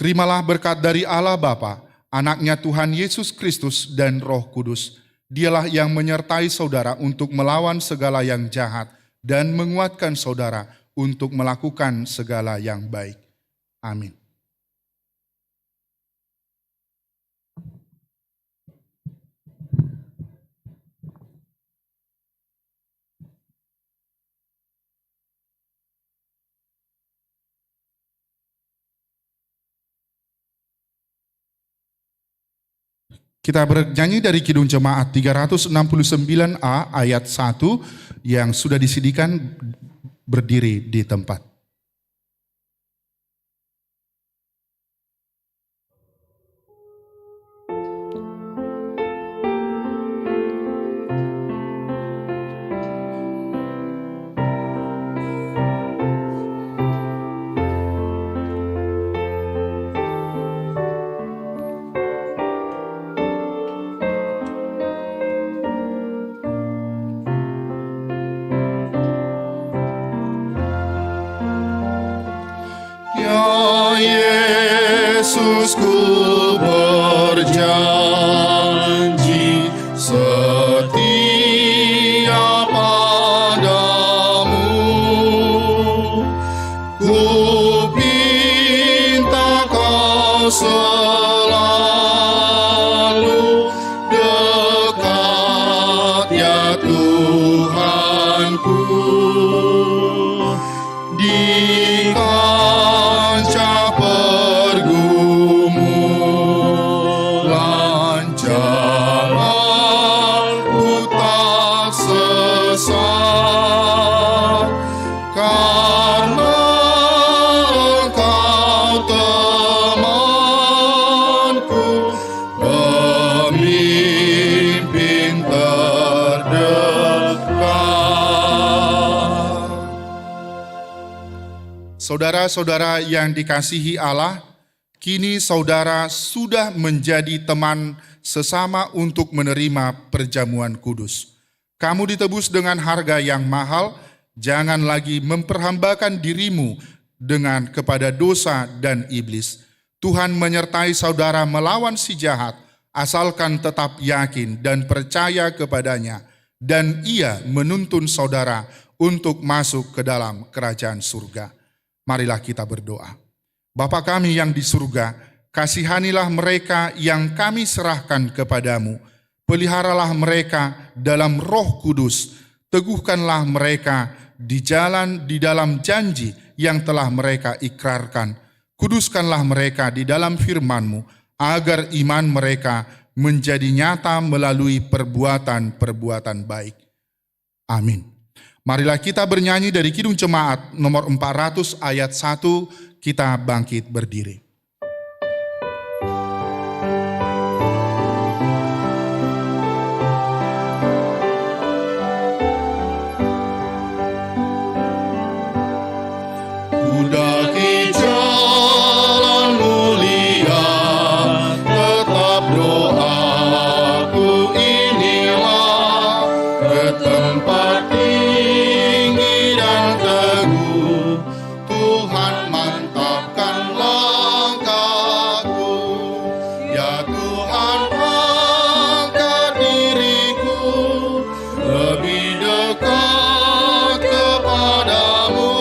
Terimalah berkat dari Allah Bapa, Anaknya Tuhan Yesus Kristus, dan Roh Kudus. Dialah yang menyertai saudara untuk melawan segala yang jahat dan menguatkan saudara untuk melakukan segala yang baik. Amin. Kita bernyanyi dari Kidung Jemaat 369A ayat 1 yang sudah disediakan berdiri di tempat. Yesus, ku berjanji setia padamu. Ku pinta kau selalu dekat ya Tuhanku. Di kancah pergumulan jalanku tak sesat, karena Engkau temanku, pemimpin terdekat. Saudara-saudara yang dikasihi Allah, kini saudara sudah menjadi teman sesama untuk menerima perjamuan kudus. Kamu ditebus dengan harga yang mahal, jangan lagi memperhambakan dirimu dengan kepada dosa dan iblis. Tuhan menyertai saudara melawan si jahat, asalkan tetap yakin dan percaya kepadanya, dan ia menuntun saudara untuk masuk ke dalam kerajaan surga. Marilah kita berdoa. Bapa kami yang di surga, kasihanilah mereka yang kami serahkan kepadamu. Peliharalah mereka dalam Roh Kudus. Teguhkanlah mereka di jalan di dalam janji yang telah mereka ikrarkan. Kuduskanlah mereka di dalam firman-Mu, agar iman mereka menjadi nyata melalui perbuatan-perbuatan baik. Amin. Marilah kita bernyanyi dari Kidung Jemaat nomor 400 ayat 1, kita bangkit berdiri. Kudaki jalan mulia, tetap doaku inilah, ke tempat tinggi dan teguh, Tuhan mantapkan langkahku. Ya Tuhan, angkat diriku lebih dekat kepadamu,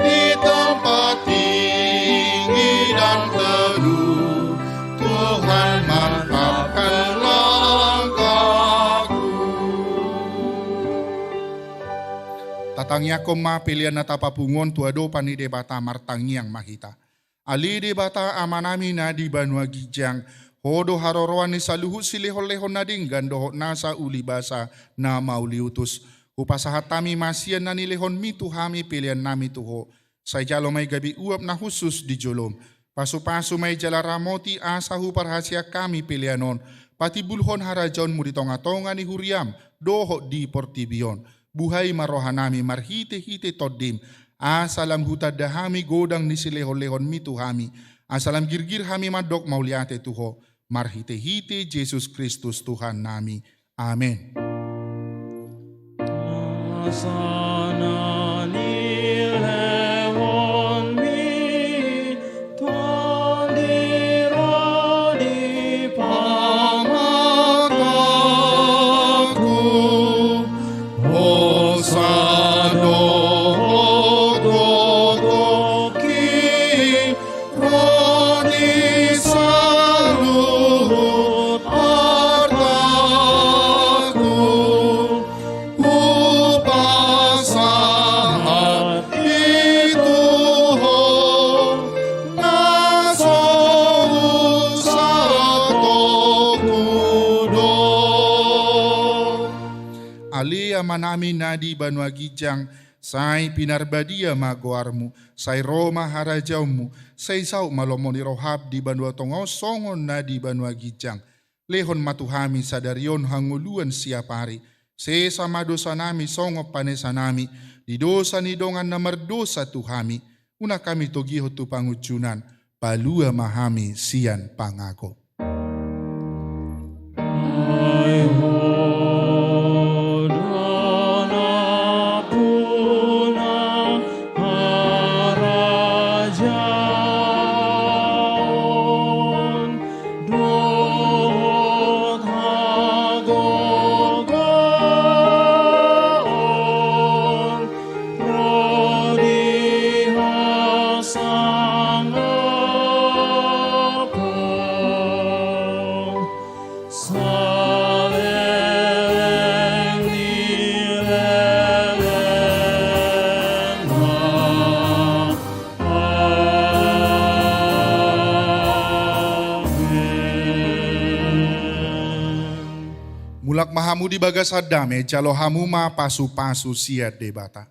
di tempat tinggi dan teduh, Tuhan mantapkan langkahku. Tatangnya koma pilihan nata papungon tuado panide bata martangi yang mahita. Ali de bata amanami nadi banua gijang, hodo haroroani saluhu silehol-lehon nading gandoho nasa uli basa na mauli utus. Upasahat tami masian nani lehon mi tuhami pilihan nami tuho. Say jalo may gabi uap na husus di jolom. Pasu-pasu may jala ramoti asahu parhasia kami pilihanon. Pati bulhon harajon mo ditonga-tonga ni huriam doho di portibion. Buhay marohanami marhite-hite todim. Asalam hutad dahami godang ni silehon-lehon mi tuhami. Asalam girgir hami madok mauliate tuho. Marhite-hite Jesus Kristus Tuhan nami. Amin. Upasa Pia manami nadi banua gijang, sai pinarbadia magoarmu, sai Roma harajaumu, sai sau malomoni rohab di banua tongo songon nadi banua gijang. Lehon matuhami sadarion hanguluan siapari, se sama dosa nami songo panesa nami, di dosa ni dongan na merdosa tuhami, una kami togiho tu pangucunan, palua mahami sian pangako. Mulak mahamudi bagasadame jalo hamuma pasu-pasu siat debata.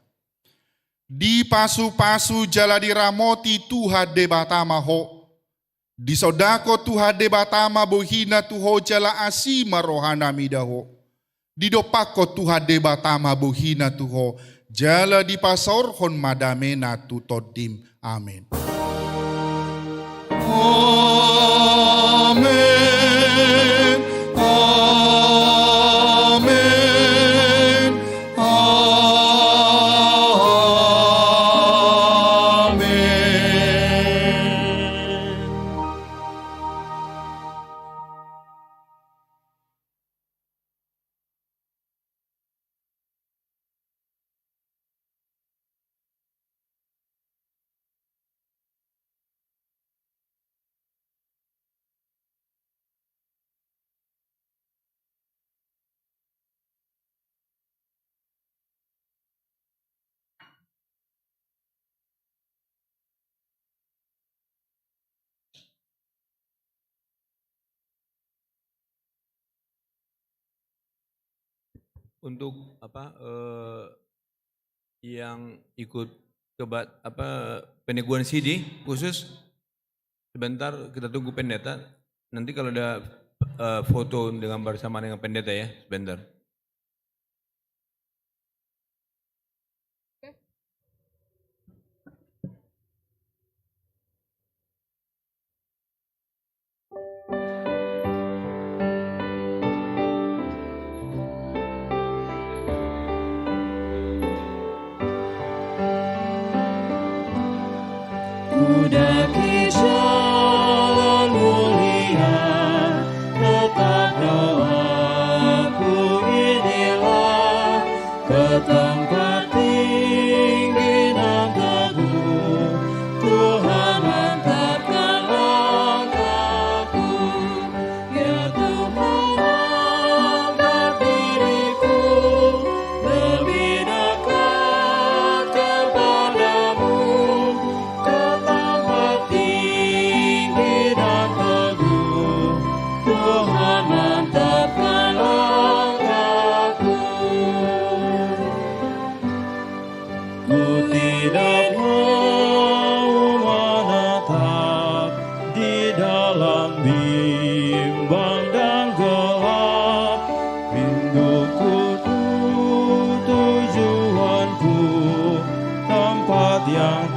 Di pasu-pasu jala diramoti Tuhan debata maho. Di sodako Tuhan debata mabohina tuho jala asima rohana midaho. Di dopako Tuhan debata mabohina tuho jala di pasorhon madamena tutodim. Amin. Amin. Untuk yang ikut peneguhan CD khusus sebentar kita tunggu pendeta. Nanti kalau ada foto dengan bersama dengan pendeta ya, sebentar. Kudaki jalan mulia, tetap doaku inilah, ke tempat tinggi dan teguh, Tuhan mantapkan langkahku, ya Tuhan angkat diriku, lebih dekat kepadamu. Yang